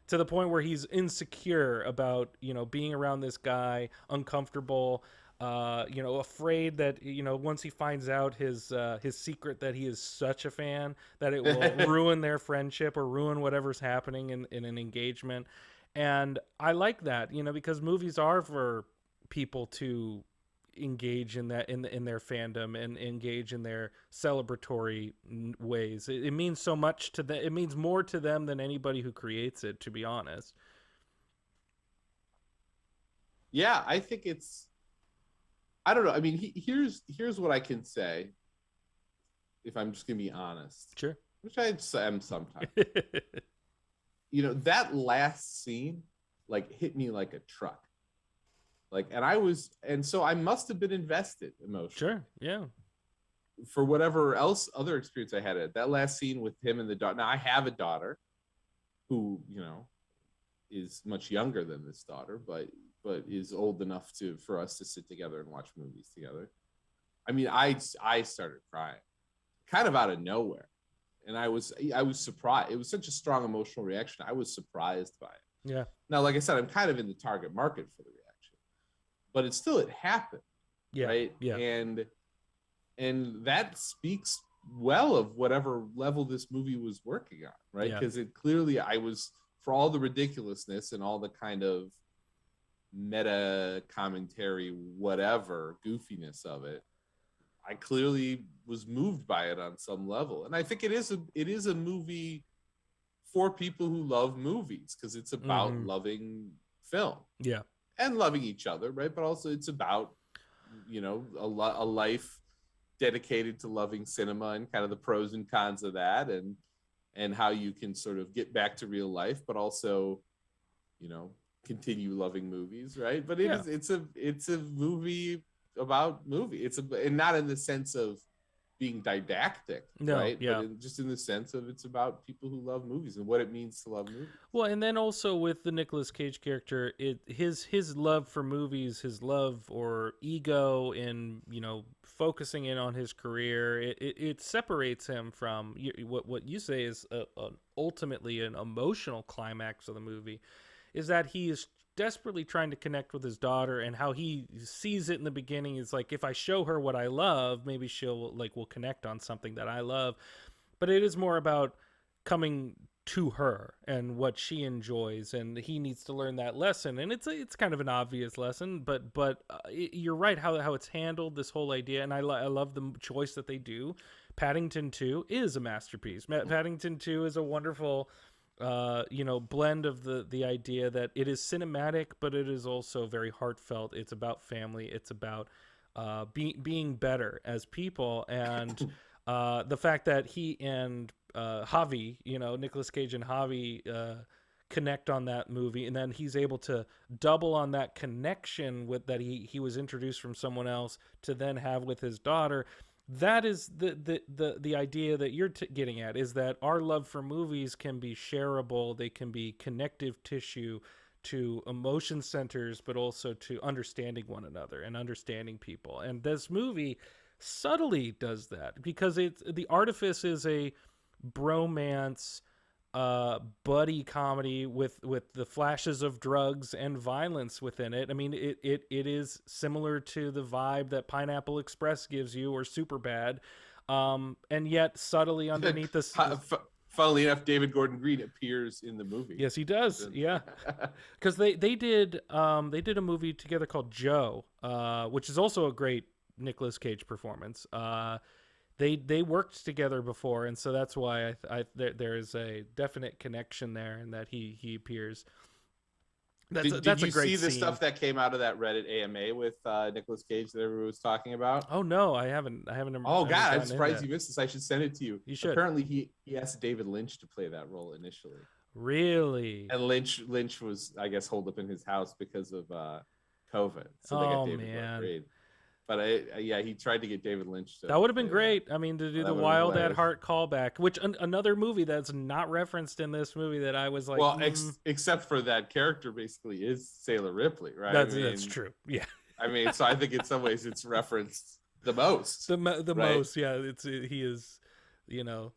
to the point where he's insecure about, being around this guy, uncomfortable, afraid that, once he finds out his secret, that he is such a fan that it will ruin their friendship or ruin whatever's happening in an engagement. And I like that, because movies are for people to engage in that in their fandom and engage in their celebratory ways. It means so much to them. It means more to them than anybody who creates it, to be honest. Yeah, I think it's. I don't know. I mean, here's what I can say. If I'm just gonna be honest, Sure. which I am sometimes. That last scene like hit me like a truck. Like, and so I must have been invested emotionally. Sure. Yeah. For whatever else other experience I had at that last scene with him and the daughter. Now I have a daughter who, is much younger than this daughter, but is old enough for us to sit together and watch movies together. I mean, I started crying kind of out of nowhere. And I was surprised. It was such a strong emotional reaction. I was surprised by it. Yeah. Now, like I said, I'm kind of in the target market for the reaction, but it happened. Yeah. Right. Yeah. And that speaks well of whatever level this movie was working on. Right. Because it clearly, for all the ridiculousness and all the kind of meta commentary, whatever goofiness of it, I clearly was moved by it on some level. And I think it is a movie for people who love movies, because it's about loving film. Yeah. And loving each other, right? But also it's about, a life dedicated to loving cinema and kind of the pros and cons of that, and how you can sort of get back to real life, but also, continue loving movies, right? But it's a movie about movie. And not in the sense of being didactic, right? Yeah. But just in the sense of it's about people who love movies and what it means to love movies. Well, and then also with the Nicolas Cage character, his love for movies, his love or ego in focusing in on his career, it separates him from what you say is ultimately an emotional climax of the movie, is that he is desperately trying to connect with his daughter, and how he sees it in the beginning is like, if I show her what I love, maybe she'll will connect on something that I love. But it is more about coming to her and what she enjoys, and he needs to learn that lesson. And it's kind of an obvious lesson, but you're right how it's handled, this whole idea. And I love the choice that they do. Paddington 2 is a masterpiece. Paddington 2 is a wonderful blend of the idea that it is cinematic, but it is also very heartfelt. It's about family. It's about being better as people, and the fact that he and Javi, Nicolas Cage and Javi connect on that movie, and then he's able to double on that connection with that he was introduced from someone else to then have with his daughter. That is the idea that you're getting at, is that our love for movies can be shareable. They can be connective tissue to emotion centers, but also to understanding one another and understanding people. And this movie subtly does that, because the artifice is a bromance buddy comedy with the flashes of drugs and violence within it. I mean, it is similar to the vibe that Pineapple Express gives you, or Superbad, and yet subtly underneath this. Funnily enough, David Gordon Green appears in the movie. Yes, he does. Yeah, because they did a movie together called Joe, which is also a great Nicolas Cage performance. They worked together before, and so that's why there is a definite connection there, and that he appears. Did you see the stuff that came out of that Reddit AMA with Nicolas Cage that everyone was talking about? Oh no, I haven't. Oh God, I'm surprised you missed this. I should send it to you. You should. Apparently, he asked David Lynch to play that role initially. Really? And Lynch was, I guess, holed up in his house because of COVID. So they got David Gordon Green. But he tried to get David Lynch to. That would have been great. I mean, to do the Wild at Heart callback, which another movie that's not referenced in this movie that I was like, well, except for that character basically is Sailor Ripley, right? That's true. Yeah. I mean, so I think in some ways it's referenced the most. The most, yeah. He is,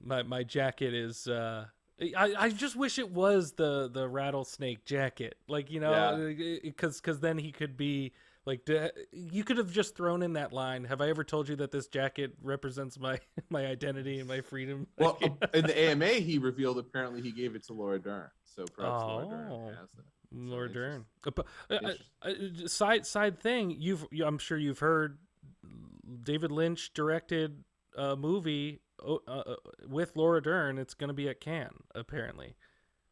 my jacket is. I just wish it was the rattlesnake jacket, because then he could be. Like, you could have just thrown in that line, have I ever told you that this jacket represents my identity and my freedom? Well, in the AMA, he revealed apparently he gave it to Laura Dern. So perhaps Laura Dern has it. So Laura Dern. interesting. Side thing, I'm sure you've heard David Lynch directed a movie with Laura Dern. It's going to be at Cannes, apparently.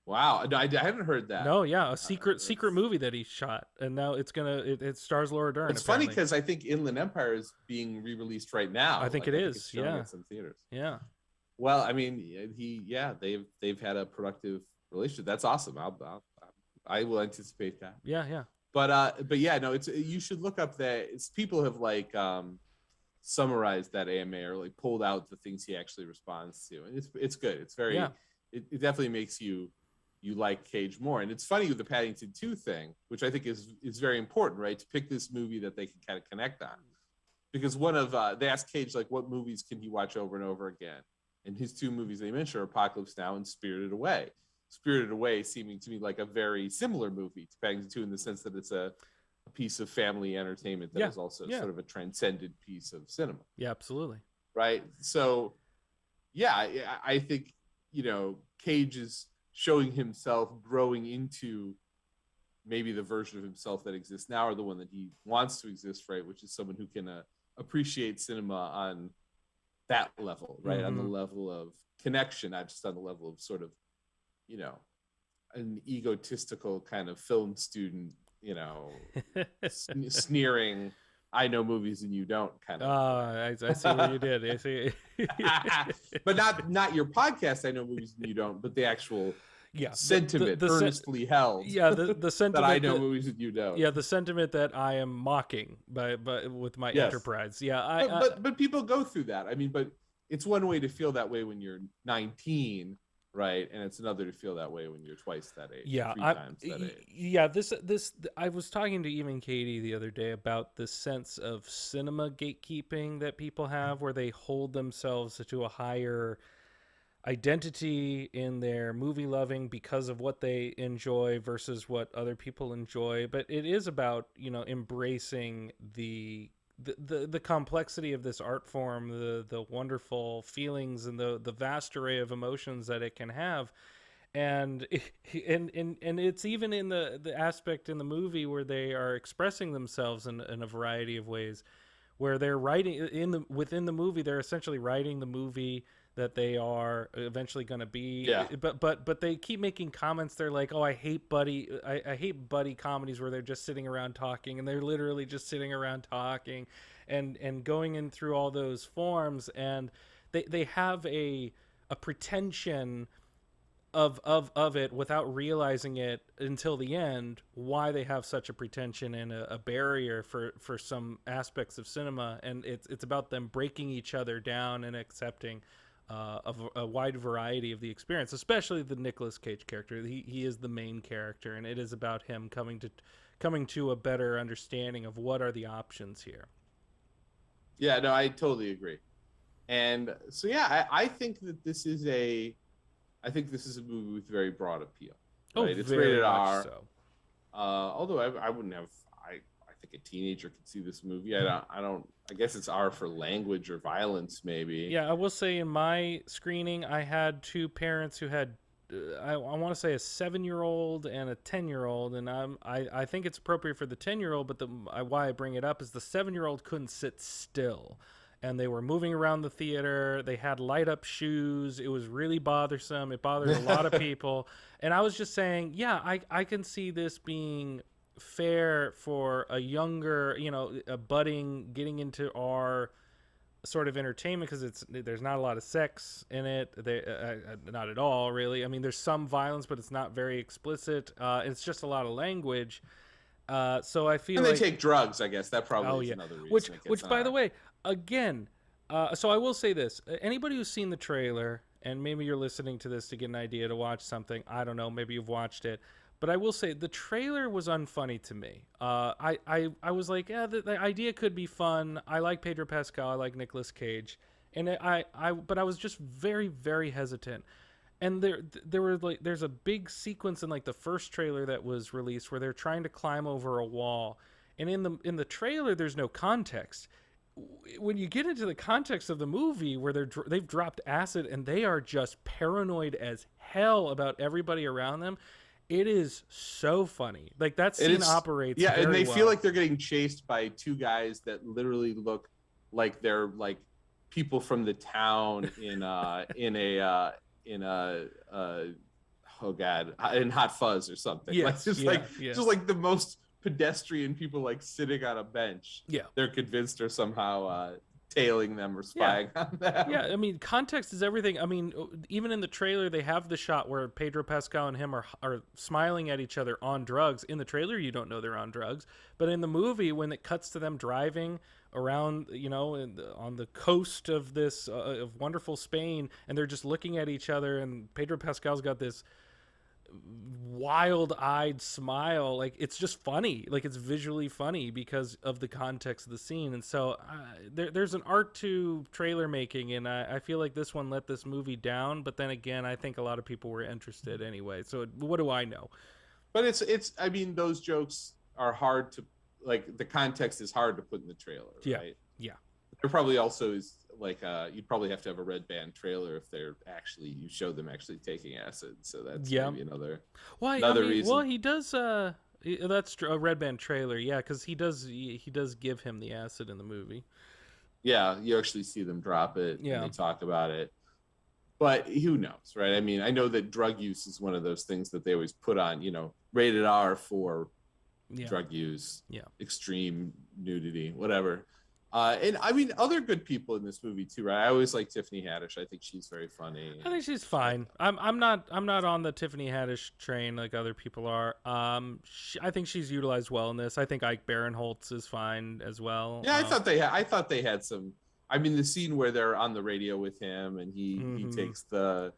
Wow, no, I hadn't heard that. No, yeah, a secret That's movie that he shot, and now it stars Laura Dern. it's funny Apparently, because I think Inland Empire is being re-released right now. I think Like it I think it's is. showing Yeah, at some theaters. yeah, Well, I mean, they've had a productive relationship. That's awesome. I will anticipate that. yeah, yeah. But yeah, no, it's you should look up that. It's people have like summarized that AMA or like pulled out the things he actually responds to, and it's good. It's very Yeah. it definitely makes you like Cage more. And it's funny with the Paddington 2 thing, which I think is very important, right? To pick this movie that they can kind of connect on. Because one of they asked Cage like what movies can he watch over and over again, and his two movies they mentioned are Apocalypse Now and Spirited Away. Spirited Away seeming to me like a very similar movie to Paddington 2 in the sense that it's a piece of family entertainment that is also sort of a transcended piece of cinema. Yeah, absolutely. Right. So yeah, I think, Cage is showing himself growing into maybe the version of himself that exists now or the one that he wants to exist, right? Which is someone who can appreciate cinema on that level, right? On the level of connection, not just on the level of sort of, an egotistical kind of film student, sneering, I know movies and you don't kind of. I see what you did. I see. But not your podcast, I know movies and you don't, but the actual sentiment the earnestly held. Yeah, the sentiment that I know movies and you don't. Yeah, the sentiment that I am mocking by with my enterprise. Yeah, but people go through that. I mean, but it's one way to feel that way when you're 19, right? And it's another to feel that way when you're twice that age. Yeah, three times that age. Yeah, this I was talking to even Katie the other day about this sense of cinema gatekeeping that people have, where they hold themselves to a higher identity in their movie loving because of what they enjoy versus what other people enjoy. But it is about embracing the complexity of this art form, the wonderful feelings and the vast array of emotions that it can have. And it's even in the aspect in the movie where they are expressing themselves in a variety of ways, where they're writing within the movie, they're essentially writing the movie that they are eventually going to be. Yeah. But they keep making comments. They're like, oh, I hate buddy comedies where they're just sitting around talking, and they're literally just sitting around talking and going in through all those forms. And they have a pretension of it without realizing it until the end, why they have such a pretension and a barrier for some aspects of cinema. And it's about them breaking each other down and accepting of a wide variety of the experience, especially the Nicolas Cage character. He is the main character, and it is about him coming to a better understanding of what are the options here. Yeah, no, I totally agree. And so, yeah, I think that this is a movie with very broad appeal. Right? It's rated R. So. Although I wouldn't have. I think a teenager could see this movie. I guess it's R for language or violence, maybe. Yeah, I will say in my screening, I had two parents who had, I want to say a 7-year-old and a 10-year-old, and I think it's appropriate for the 10-year-old. But why I bring it up is the 7-year-old couldn't sit still, and they were moving around the theater. They had light up shoes. It was really bothersome. It bothered a lot of people. And I was just saying, yeah, I can see this being fair for a younger, a budding, getting into our sort of entertainment, because there's not a lot of sex in it. Not at all, really. I mean, there's some violence, but it's not very explicit. It's just a lot of language. So I feel they take drugs, I guess. That probably is another reason. Which, by the way, again, so I will say this: anybody who's seen the trailer, and maybe you're listening to this to get an idea to watch something, I don't know, maybe you've watched it, but I will say the trailer was unfunny to me. I was like, yeah, the idea could be fun. I like Pedro Pascal. I like Nicolas Cage, and but I was just very, very hesitant. And there's a big sequence in like the first trailer that was released where they're trying to climb over a wall, and in the trailer there's no context. When you get into the context of the movie, where they've dropped acid and they are just paranoid as hell about everybody around them, It is so funny. Like that And scene it's operates yeah, and very they feel well. like they're getting chased by two guys that literally look like they're like people from the town in a oh god, in Hot Fuzz or something. Like Yes, yeah, yeah, just like the most pedestrian people like sitting on a bench. yeah, They're convinced are somehow tailing them or yeah. spying on them. Yeah, I mean, context is everything. I mean, even in the trailer, they have the shot where Pedro Pascal and him are smiling at each other on drugs. In the trailer, you don't know they're on drugs, but in the movie, when it cuts to them driving around, on the coast of this of wonderful Spain, and they're just looking at each other, and Pedro Pascal's got this wild-eyed smile. Like it's just funny, like it's visually funny because of the context of the scene. And so there's an art to trailer making, and I feel like this one let this movie down, but then again, I think a lot of people were interested anyway, so what do I know? But it's I mean those jokes are hard to like the context is hard to put in the trailer, Yeah, right? yeah, There probably also is like you'd probably have to have a red band trailer if they're actually you show them actually taking acid. So that's yeah. maybe Well, I another mean, well, reason. he does that's a red band trailer, yeah, because he does give him the acid in the movie. Yeah, you actually see them drop it and Yeah, they talk about it. But who knows, right? I mean, I know that drug use is one of those things that they always put on, rated R for yeah, drug use, yeah. extreme nudity, whatever. And I mean, other good people in this movie too, right? I always like Tiffany Haddish. I think she's very funny. I And think she's fine. I'm not on the Tiffany Haddish train like other people are. I think she's utilized well in this. I think Ike Barinholtz is fine as well. yeah, I thought they had some. I mean, the scene where they're on the radio with him and he Mhm. takes the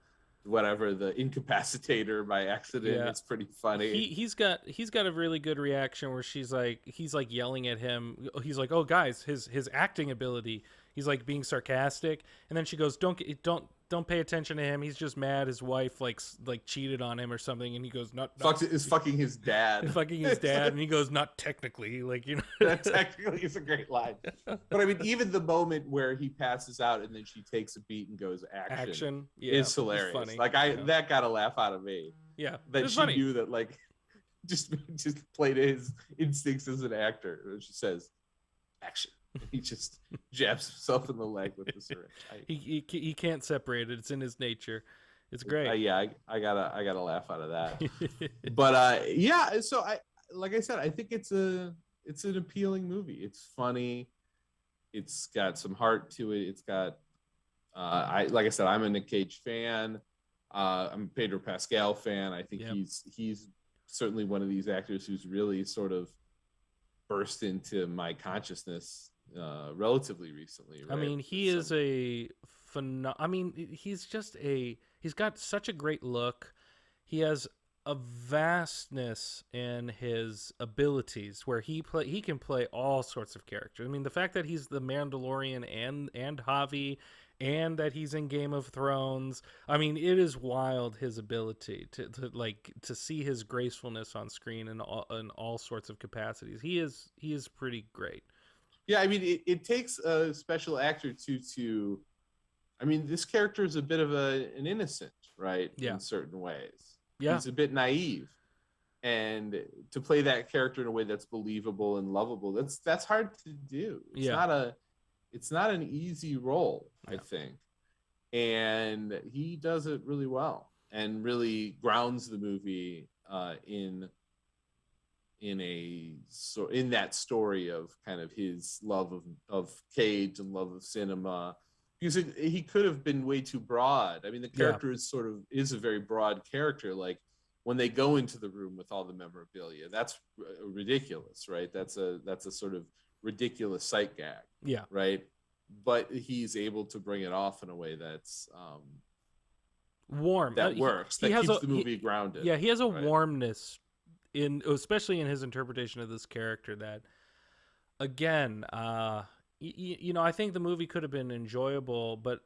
whatever the incapacitator by accident. Yeah. It's pretty funny. He's got a really good reaction where he's like yelling at him. He's like, "Oh guys, his acting ability." He's like being sarcastic, and then she goes, "Don't pay attention to him. He's just mad his wife like cheated on him or something." And he goes, "Not Fucks is fucking his dad. fucking his dad." And he goes, "Not technically." Like, That technically is a great line. But I mean, even the moment where he passes out and then she takes a beat and goes action, Action. Yeah. is It's hilarious. funny. Like Yeah. that got a laugh out of me. Yeah. That It's she funny. knew that like just played his instincts as an actor. And she says action. And he just jabs himself in the leg with the syringe. He can't separate it. It's in his nature. It's great. Yeah, I gotta laugh out of that. But yeah, so I like I said, I think it's an appealing movie. It's funny. It's got some heart to it. It's got I like I said, I'm a Nick Cage fan. I'm a Pedro Pascal fan. I think Yep. he's certainly one of these actors who's really sort of burst into my consciousness relatively recently. I Right? mean, he With is some, a I mean, he's got such a great look. He has a vastness in his abilities where he can play all sorts of characters. I mean, the fact that he's the Mandalorian and Javi, and that he's in Game of Thrones. I mean, it is wild his ability to see his gracefulness on screen in all sorts of capacities. He is pretty great. yeah, I mean, it takes a special actor to. I mean, this character is a bit of an innocent, right? Yeah. In certain ways, Yeah. he's a bit naive, and to play that character in a way that's believable and lovable, that's hard to do. Yeah. It's not an easy role, I Yeah. think, and he does it really well and really grounds the movie in that story of kind of his love of Cage and love of cinema, because he could have been way too broad. I mean, the character is a very broad character. Like when they go into the room with all the memorabilia, that's ridiculous, right? That's a sort of ridiculous sight gag, Yeah. right? But he's able to bring it off in a way that's Warm. that works. That keeps the movie grounded. Yeah, he has a right? warmness especially in his interpretation of this character that, again, I think the movie could have been enjoyable, but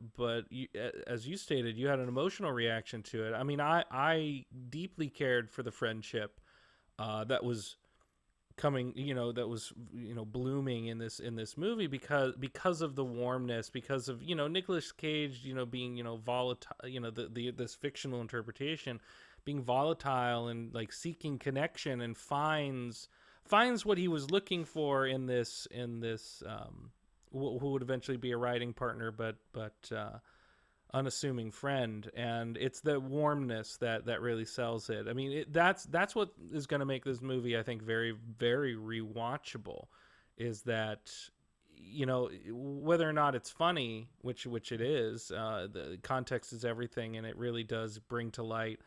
as you stated, you had an emotional reaction to it. I mean, I deeply cared for the friendship that was coming, that was, blooming in this movie, because of the warmness, because of, Nicolas Cage, being, volatile, the this fictional interpretation, being volatile and like seeking connection, and finds what he was looking for in this who would eventually be a writing partner, but unassuming friend. And it's the warmness that really sells it. I mean, that's what is going to make this movie, I think, very, very rewatchable, is that, whether or not it's funny, which it is, the context is everything, and it really does bring to light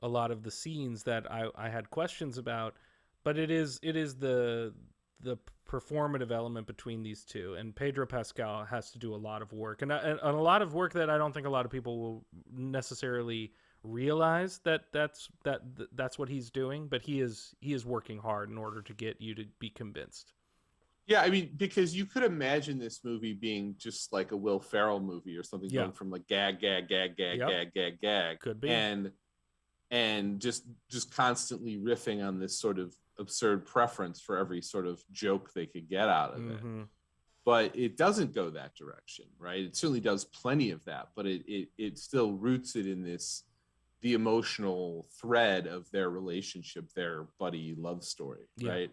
a lot of the scenes that I had questions about. But it is the performative element between these two, and Pedro Pascal has to do a lot of work, and a lot of work that I don't think a lot of people will necessarily realize that's what he's doing, but he is working hard in order to get you to be convinced. Yeah, I mean, because you could imagine this movie being just like a Will Ferrell movie or something, Yeah. going from like gag, gag, gag, gag, Yep. gag, gag, gag, Could be. and just constantly riffing on this sort of absurd preference for every sort of joke they could get out of it. But it doesn't go that direction, right? It certainly does plenty of that, but it still roots it in the emotional thread of their relationship, their buddy love story, right?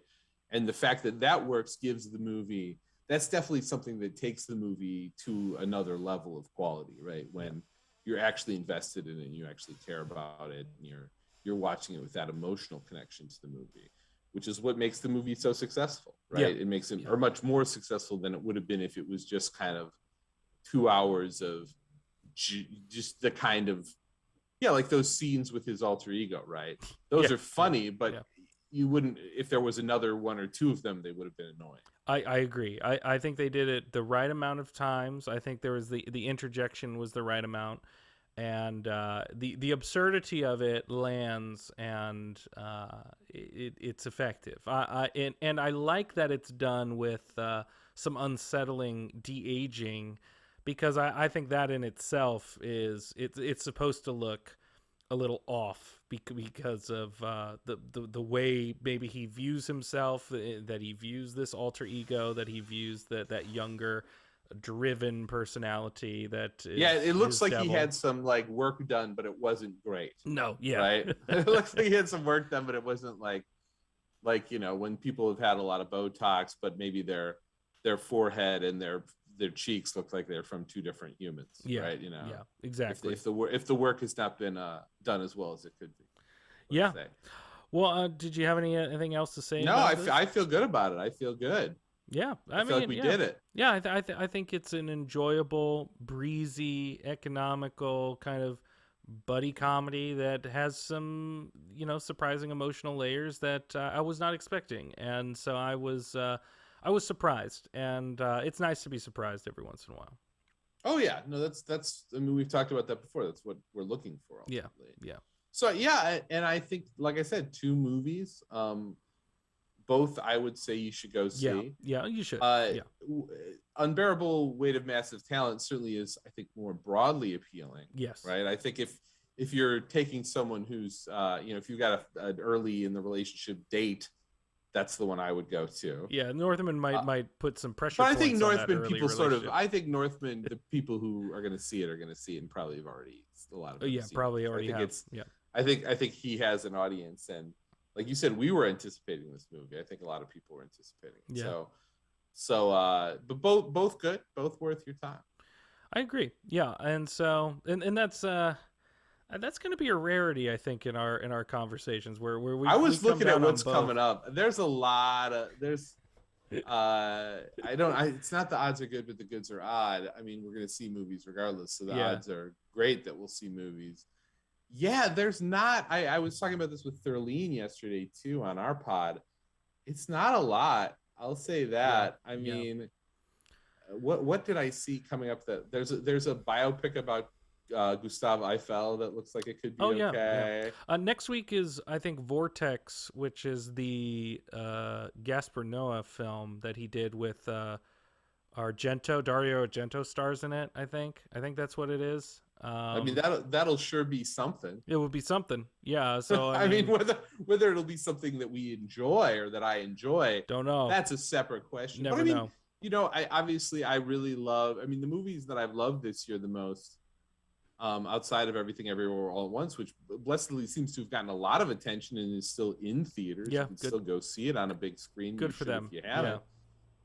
And the fact that works gives the movie, that's definitely something that takes the movie to another level of quality, right? When you're actually invested in it, and you actually care about it, and you're watching it with that emotional connection to the movie, which is what makes the movie so successful, right? It makes it or much more successful than it would have been if it was just kind of 2 hours of just the kind of, like those scenes with his alter ego, right? Those are funny, but you wouldn't, if there was another one or two of them, they would have been annoying. I agree. I think they did it the right amount of times. I think there was the interjection was the right amount, and the absurdity of it lands, and it's effective. And I like that it's done with some unsettling de-aging, because I think that in itself is it's supposed to look a little off because of the way maybe he views himself, that he views this alter ego, that he views that younger driven personality that is it looks like devil. He had some like work done, but it wasn't great. No, right? It looks like he had some work done, but it wasn't like when people have had a lot of Botox, but maybe their forehead and their cheeks look like they're from two different humans, right? Exactly. If the work has not been done as well as it could be. Say. Well, did you have anything else to say? No, I feel good about it. I feel good. Yeah, I feel like we did it. Yeah, I think it's an enjoyable, breezy, economical kind of buddy comedy that has some, surprising emotional layers that I was not expecting, and so I was surprised, and it's nice to be surprised every once in a while. Oh yeah, no, that's. I mean, we've talked about that before. That's what we're looking for. Ultimately. Yeah. So yeah, and I think, like I said, 2 movies. Both I would say you should go see. Yeah, you should. Unbearable Weight of Massive Talent certainly is, I think, more broadly appealing. Yes. Right. I think if you're taking someone who's if you've got an early in the relationship date, that's the one I would go to. Yeah, Northman might put some pressure. But I think Northman people I think Northman, the people who are going to see it and probably have already, a lot of them. Probably already have. I think he has an audience, and like you said, we were anticipating this movie. I think a lot of people were anticipating it. Yeah. So but both good, both worth your time. I agree. Yeah, and so and that's going to be a rarity, I think, in our conversations where we. I was looking at what's coming up. There's a lot of it's not the odds are good, but the goods are odd. I mean, we're going to see movies regardless, so the odds are great that we'll see movies. Yeah, there's not. I was talking about this with Thelen yesterday too on our pod. It's not a lot. I'll say that. I mean, what did I see coming up? That there's a biopic about Gustav Eiffel that looks like it could be okay. Yeah. Next week is, I think, Vortex, which is the Gaspar Noé film that he did with Dario Argento stars in it. I think that's what it is. I mean, that'll sure be something. It would be something. Yeah. So I I mean, mean, whether it'll be something that we enjoy or that I enjoy, don't know. that's a separate question. But I Never mean, know. I really love. I mean, the movies that I've loved this year the most, outside of Everything Everywhere All at Once, which blessedly seems to have gotten a lot of attention and is still in theaters. Yeah, You can good. still go see it on a big screen. Good for them. If you haven't. Yeah.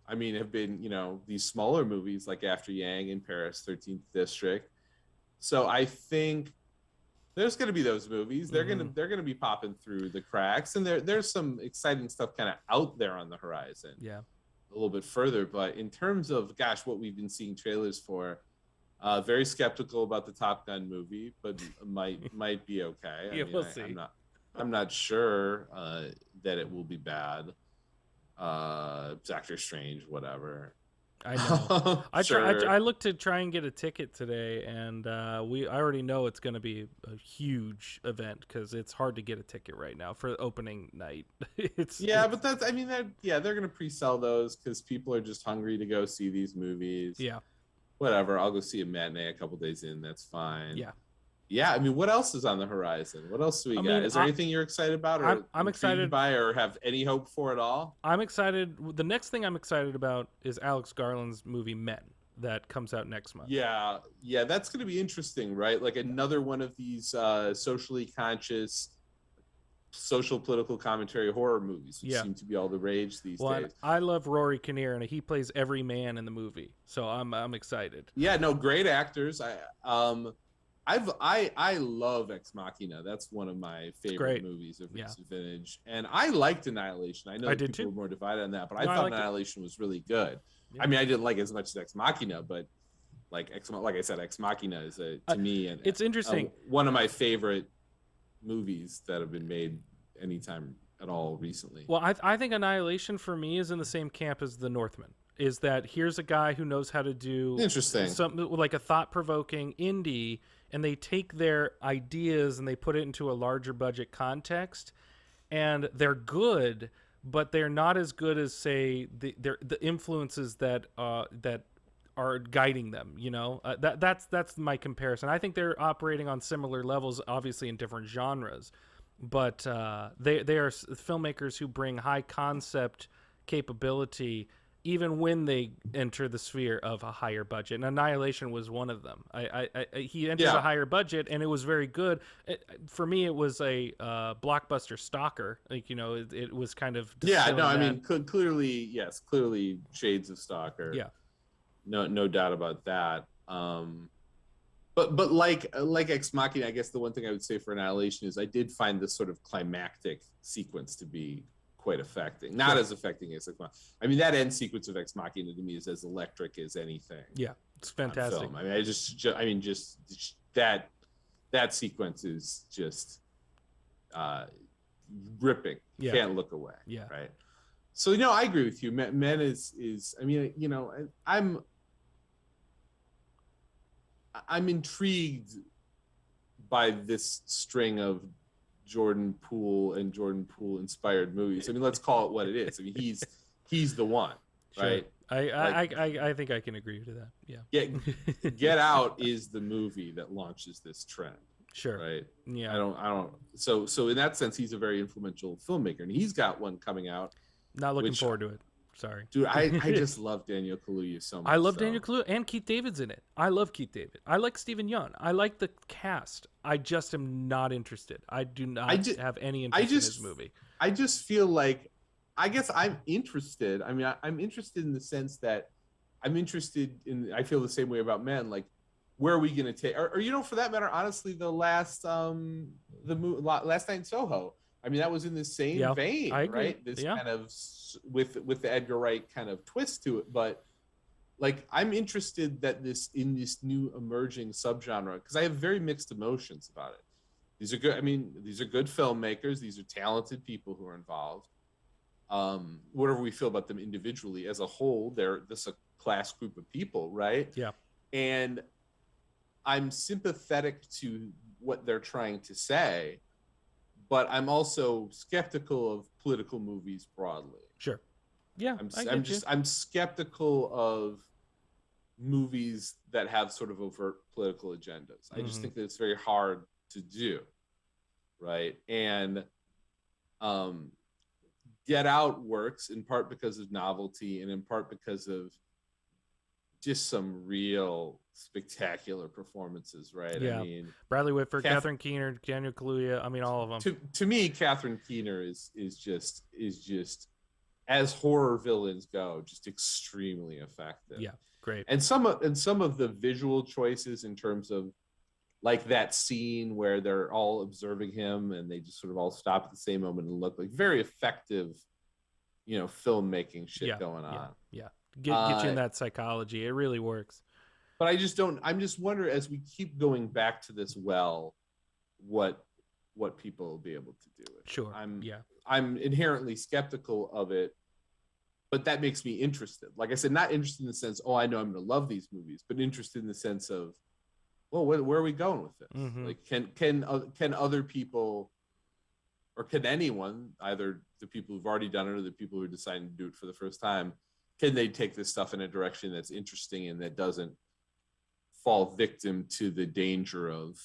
I mean, have been, these smaller movies like After Yang in Paris, 13th District. So I think there's going to be those movies. They're Mm-hmm. going to be popping through the cracks, and there's some exciting stuff kind of out there on the horizon. Yeah. A little bit further, but in terms of what we've been seeing trailers for, very skeptical about the Top Gun movie, but might be okay. Yeah, we'll see. I'm not sure that it will be bad. Doctor Strange, whatever. I know. Sure. I looked to try and get a ticket today, and I already know it's going to be a huge event because it's hard to get a ticket right now for opening night. But that's, I mean, they're going to pre-sell those because people are just hungry to go see these movies. Yeah. Whatever. I'll go see a matinee a couple days in. That's fine. Yeah. Yeah, I mean, what else is on the horizon? What else do we got? Is there anything you're excited about, or I'm excited by, or have any hope for at all? I'm excited. The next thing I'm excited about is Alex Garland's movie Men that comes out next month. Yeah, that's going to be interesting, right? Like another one of these socially conscious, social political commentary horror movies, which seem to be all the rage these days. I love Rory Kinnear, and he plays every man in the movie, so I'm excited. Yeah, no, great actors. I love Ex Machina. That's one of my favorite movies of recent vintage. And I liked Annihilation. I know people were more divided on that, but I thought Annihilation was really good. Yeah. I mean, I didn't like it as much as Ex Machina, but like I said, Ex Machina is to me, and it's interesting. One of my favorite movies that have been made anytime at all recently. Well, I think Annihilation for me is in the same camp as The Northman. Is that here's a guy who knows how to do something like a thought-provoking indie, and they take their ideas and they put it into a larger budget context, and they're good, but they're not as good as, say, the influences that are guiding them. That's my comparison. I think they're operating on similar levels, obviously in different genres, but they are filmmakers who bring high concept capability even when they enter the sphere of a higher budget. And Annihilation was one of them. He enters a higher budget, and it was very good. For me, it was a blockbuster stalker. It was kind of I mean, clearly shades of Stalker. Yeah, no doubt about that. But like Ex Machina, I guess the one thing I would say for Annihilation is I did find this sort of climactic sequence to be quite affecting. Not as affecting as Ex Machina. I mean, that end sequence of Ex Machina to me is as electric as anything. Yeah, it's fantastic. I mean, just that sequence is just ripping. You can't look away. Yeah. Right. So I agree with you. Men is. I mean, I'm intrigued by this string of Jordan Poole inspired movies. I mean, let's call it what it is. I mean, he's the one, right? I think I can agree to that. Yeah. Get Out is the movie that launches this trend. Sure. Right. Yeah. I don't. So in that sense, he's a very influential filmmaker, and he's got one coming out. Not looking forward to it. Sorry, dude. I just love Daniel Kaluuya so much. I love Daniel Kaluuya, and Keith David's in it. I love Keith David. I like Stephen Yeun. I like the cast. I just am not interested. I do not have any interest in this movie. I just feel like, I guess I'm interested. I mean, I'm interested in the sense that I feel the same way about Men. Like, where are we going to take, or for that matter, honestly, the last Last Night in Soho. I mean, that was in the same vein, right? This kind of with the Edgar Wright kind of twist to it. But like, I'm interested that in this new emerging subgenre, because I have very mixed emotions about it. These are good. I mean, these are good filmmakers. These are talented people who are involved. Whatever we feel about them individually, as a whole, they're a class group of people, right? Yeah. And I'm sympathetic to what they're trying to say, but I'm also skeptical of political movies broadly. Sure. Yeah. I'm skeptical of movies that have sort of overt political agendas. I just Mhm. think that it's very hard to do, right? And um, Get Out works in part because of novelty and in part because of just some real spectacular performances, right? I Yeah, mean, Bradley Whitford, Kath- Catherine Keener, Daniel Kaluuya. I mean, all of them. to me, Catherine Keener is just as horror villains go, just extremely effective. Yeah, great. And some of the visual choices in terms of like that scene where they're all observing him and they just sort of all stop at the same moment and look like very effective, filmmaking shit Yeah, going yeah, on. yeah. Get you in Uh, that psychology. It really works. but I'm just wondering as we keep going back to this well, what people will be able to do with it. Sure. Yeah. I'm inherently skeptical of it, but that makes me interested. Like I said, not interested in the sense, oh, I know I'm going to love these movies, but interested in the sense of, well, where are we going with this? Mm-hmm. Like, can other people, or can anyone, either the people who've already done it or the people who are deciding to do it for the first time, can they take this stuff in a direction that's interesting and that doesn't fall victim to the danger of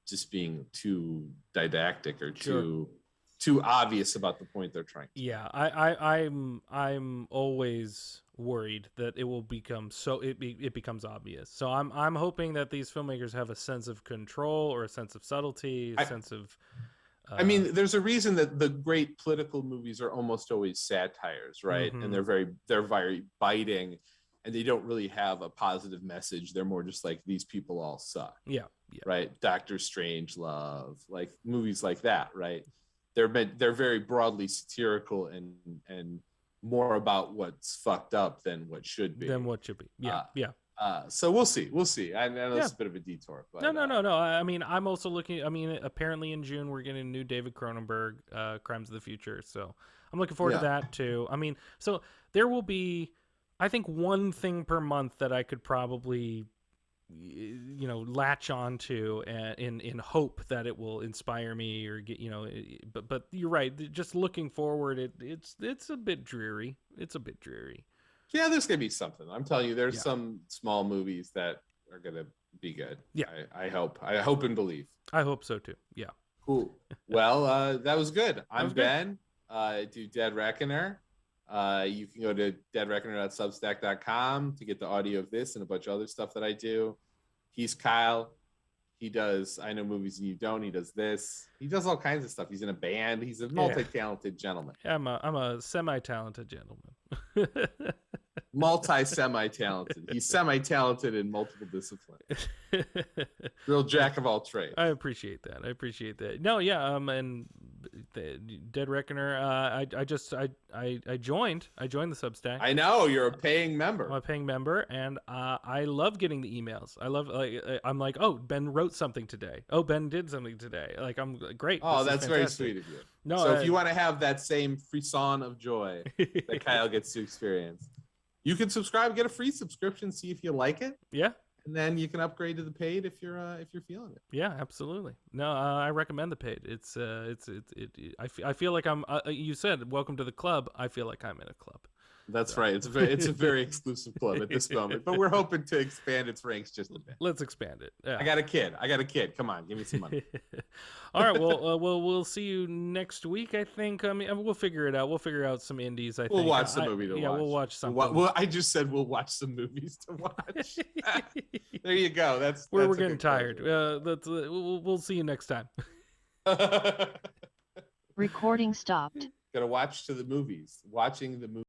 just being too didactic or Sure. too obvious about the point they're trying to. Yeah, I'm always worried that it will become it becomes obvious. So I'm hoping that these filmmakers have a sense of control or a sense of subtlety, a sense of. I mean, there's a reason that the great political movies are almost always satires, right? Mm-hmm. And they're very biting, and they don't really have a positive message. They're more just like these people all suck. Yeah, yeah. Right. Doctor Strangelove, like movies like that, right? They're very broadly satirical and more about what's fucked up than what should be. Than what should be. Yeah, yeah. So we'll see. I know Yeah. it's a bit of a detour, but No. I mean, I'm also looking. I mean, apparently in June we're getting a new David Cronenberg, Crimes of the Future. So I'm looking forward to that too. I mean, so there will be, I think, one thing per month that I could probably, latch onto in hope that it will inspire me or get, But you're right. Just looking forward, it's a bit dreary. It's a bit dreary. Yeah, there's gonna be something. I'm telling you, there's some small movies that are gonna be good. Yeah, I hope and believe. I hope so too. Yeah. Cool. Well, that was good. I'm was good. Ben. I do Dead Reckoner. You can go to deadreckoner.substack.com to get the audio of this and a bunch of other stuff that I do. He's Kyle. He does I Know Movies and You Don't. He does this. He does all kinds of stuff. He's in a band. He's a multi-talented gentleman. Yeah, I'm a semi-talented gentleman. Semi-talented. He's semi-talented in multiple disciplines. Real jack of all trades. I appreciate that. No, yeah, and the Dead Reckoner. I joined the Substack. I know you're a paying member. I'm a paying member, and I love getting the emails. I'm like, oh, Ben wrote something today. Oh, Ben did something today. Like, I'm great. Oh, that's very sweet of you. No, so if you want to have that same frisson of joy that Kyle gets to experience, you can subscribe, get a free subscription, see if you like it. Yeah. And then you can upgrade to the paid if you're feeling it. Yeah, absolutely. No, I recommend the paid. I feel like I'm. You said welcome to the club. I feel like I'm in a club. That's right. It's a very exclusive club at this moment, but we're hoping to expand its ranks just a bit. Let's expand it. Yeah. I got a kid. Come on, give me some money. All right. Well, we'll see you next week. I think. I mean, we'll figure it out. We'll figure out some indies. We'll watch some movie to watch. Yeah, we'll watch something. Well, I just said we'll watch some movies to watch. There you go. That's we're getting tired. We'll see you next time. Recording stopped. Gotta watch to the movies. Watching the movie.